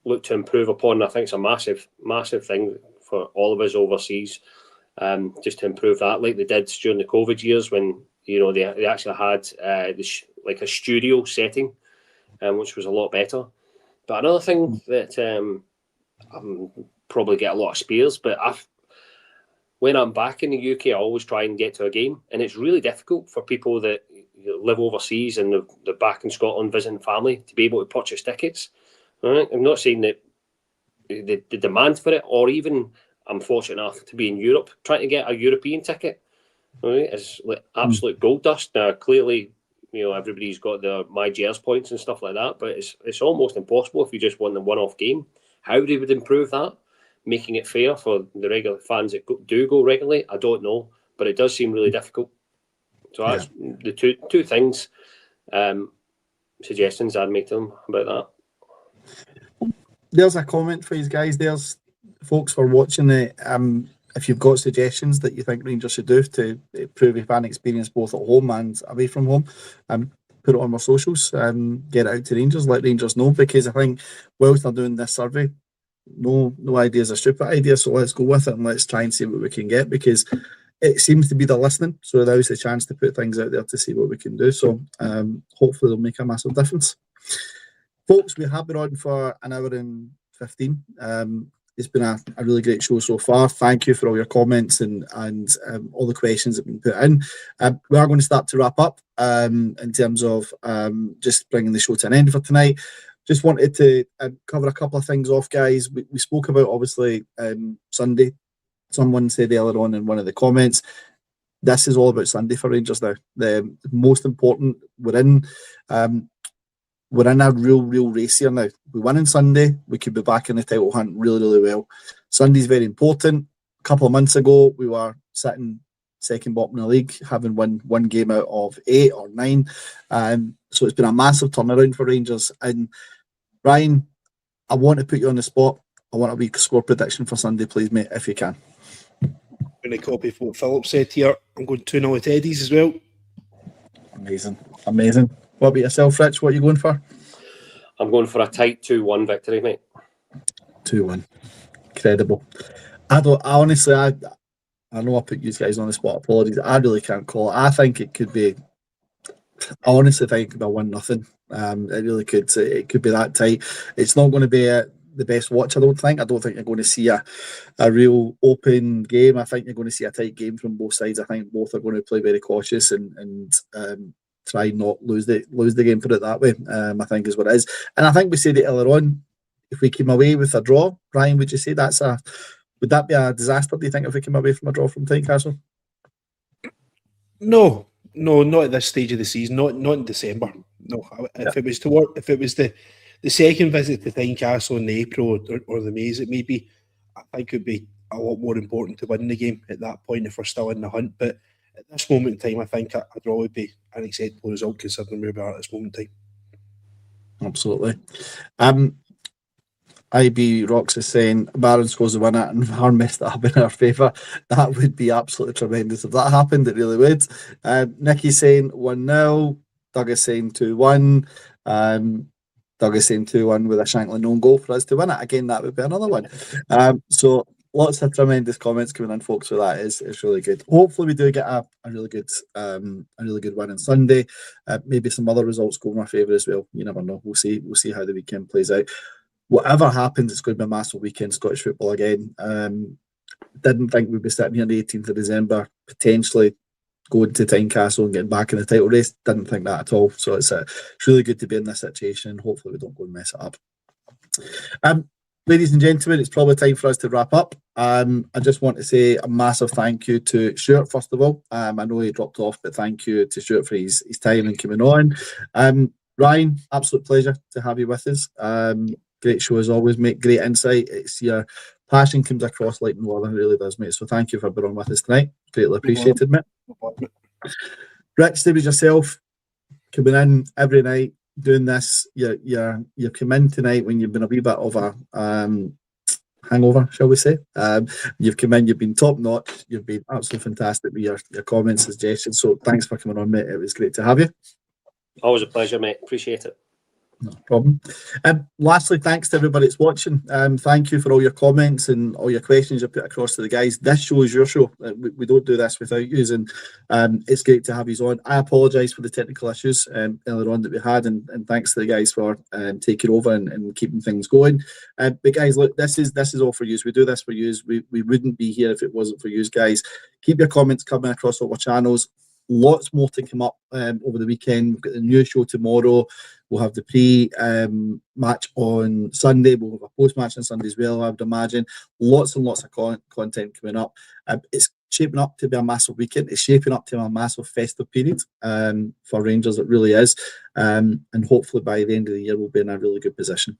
look to improve upon. I think it's a massive thing for all of us overseas. just to improve that, like they did during the COVID years when they actually had like a studio setting, which was a lot better. But another thing that probably get a lot of spears, but when I'm back in the UK, I always try and get to a game, and it's really difficult for people that live overseas and they're back in Scotland visiting family to be able to purchase tickets. Right? I'm not saying that the demand for it, or even I'm fortunate enough to be in Europe, trying to get a European ticket, right, is like absolute gold dust. Now, clearly, everybody's got their MyJers points and stuff like that, but it's almost impossible if you just want the one-off game. How they would improve that, making it fair for the regular fans that do go regularly, I don't know, but it does seem really difficult. So that's the two things, suggestions I'd make to them about that.
There's a comment for you guys. There's folks for watching it. If you've got suggestions that you think Rangers should do to improve the fan experience both at home and away from home, put it on our socials, get it out to Rangers, let Rangers know, because I think whilst they're doing this survey, no idea is a stupid idea, so let's go with it and let's try and see what we can get, because it seems to be they're listening, so there's a chance to put things out there to see what we can do. So hopefully they'll make a massive difference. Folks, we have been on for an hour and 15. It's been a really great show so far. Thank you for all your comments and all the questions that have been put in. We are going to start to wrap up in terms of just bringing the show to an end for tonight. Just wanted to cover a couple of things off, guys. We spoke about, obviously, Sunday. Someone said earlier on in one of the comments, this is all about Sunday for Rangers now. The most important, we're in a real race here now. We win on Sunday, we could be back in the title hunt really well. Sunday's very important. A couple of months ago, we were sitting second bottom in the league, having won one game out of 8 or 9. So it's been a massive turnaround for Rangers. And Ryan, I want to put you on the spot. I want a wee score prediction for Sunday, please, mate, if you can.
I'm going to copy what Philip said here. I'm going 2-0 to Eddie's as well.
Amazing. What about yourself, Rich? What are you going for?
I'm going for a tight 2-1 victory, mate. 2-1.
Incredible. I know I put you guys on the spot. Apologies. I really can't call it. I think it could be. I honestly think it could be 1-0. It really could. It could be that tight. It's not going to be the best watch, I don't think. I don't think you're going to see a real open game. I think you're going to see a tight game from both sides. I think both are going to play very cautious and try not lose the game, put it that way. I think is what it is. And I think we said it earlier on, if we came away with a draw, Brian, would you say would that be a disaster, do you think, if we came away from a draw from Tynecastle?
No, not at this stage of the season, not in December. No, if it was to work, if it was the second visit to Tynecastle in April or the May, it may be, I think it would be a lot more important to win the game at that point if we're still in the hunt. But at this moment in time, I think a draw would be an acceptable result considering where we are at this moment in time.
Absolutely. IB Rocks is saying Barron scores the winner and VAR messed that up in our favour. That would be absolutely tremendous. If that happened, it really would. Nicky's saying 1-0. Doug is saying 2-1. Doug is saying 2-1 with a Shankland own goal for us to win it. Again, that would be another one. So lots of tremendous comments coming in, folks. So that is really good. Hopefully, we do get a really good win on Sunday. Maybe some other results go in our favour as well. You never know. We'll see how the weekend plays out. Whatever happens, it's going to be a massive weekend, Scottish football again. Didn't think we'd be sitting here on the 18th of December, potentially going to Tynecastle and getting back in the title race. Didn't think that at all. So it's really good to be in this situation. Hopefully we don't go and mess it up. Ladies and gentlemen, it's probably time for us to wrap up. I just want to say a massive thank you to Stuart, first of all. I know he dropped off, but thank you to Stuart for his time and coming on. Ryan, absolute pleasure to have you with us. Great show as always, mate. Great insight. It's your passion comes across like no other, it really does, mate. So thank you for being on with us tonight. Greatly appreciated, mate. Rich, there was yourself coming in every night doing this. You come in tonight when you've been a wee bit of a hangover, shall we say? You've come in, you've been top notch. You've been absolutely fantastic with your comments, suggestions. So thanks for coming on, mate. It was great to have you.
Always a pleasure, mate. Appreciate it.
No problem. Lastly, thanks to everybody that's watching. Thank you for all your comments and all your questions you put across to the guys. This show is your show. We don't do this without you, and it's great to have you on. I apologise for the technical issues earlier on that we had, and thanks to the guys for taking over and keeping things going. But guys, look, this is all for you. We do this for you. We wouldn't be here if it wasn't for you guys. Keep your comments coming across all our channels. Lots more to come up over the weekend. We've got the new show tomorrow. We'll have the pre-match on Sunday. We'll have a post-match on Sunday as well, I would imagine. Lots and lots of content coming up. It's shaping up to be a massive weekend. It's shaping up to a massive festive period for Rangers. It really is. And hopefully by the end of the year, we'll be in a really good position.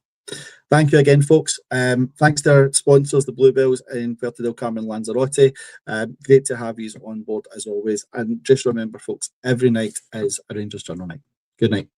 Thank you again, folks. Thanks to our sponsors, the Bluebells in Puerto del Carmen, Lanzarote. Great to have you on board as always. And just remember, folks, every night is a Rangers Journal night. Good night.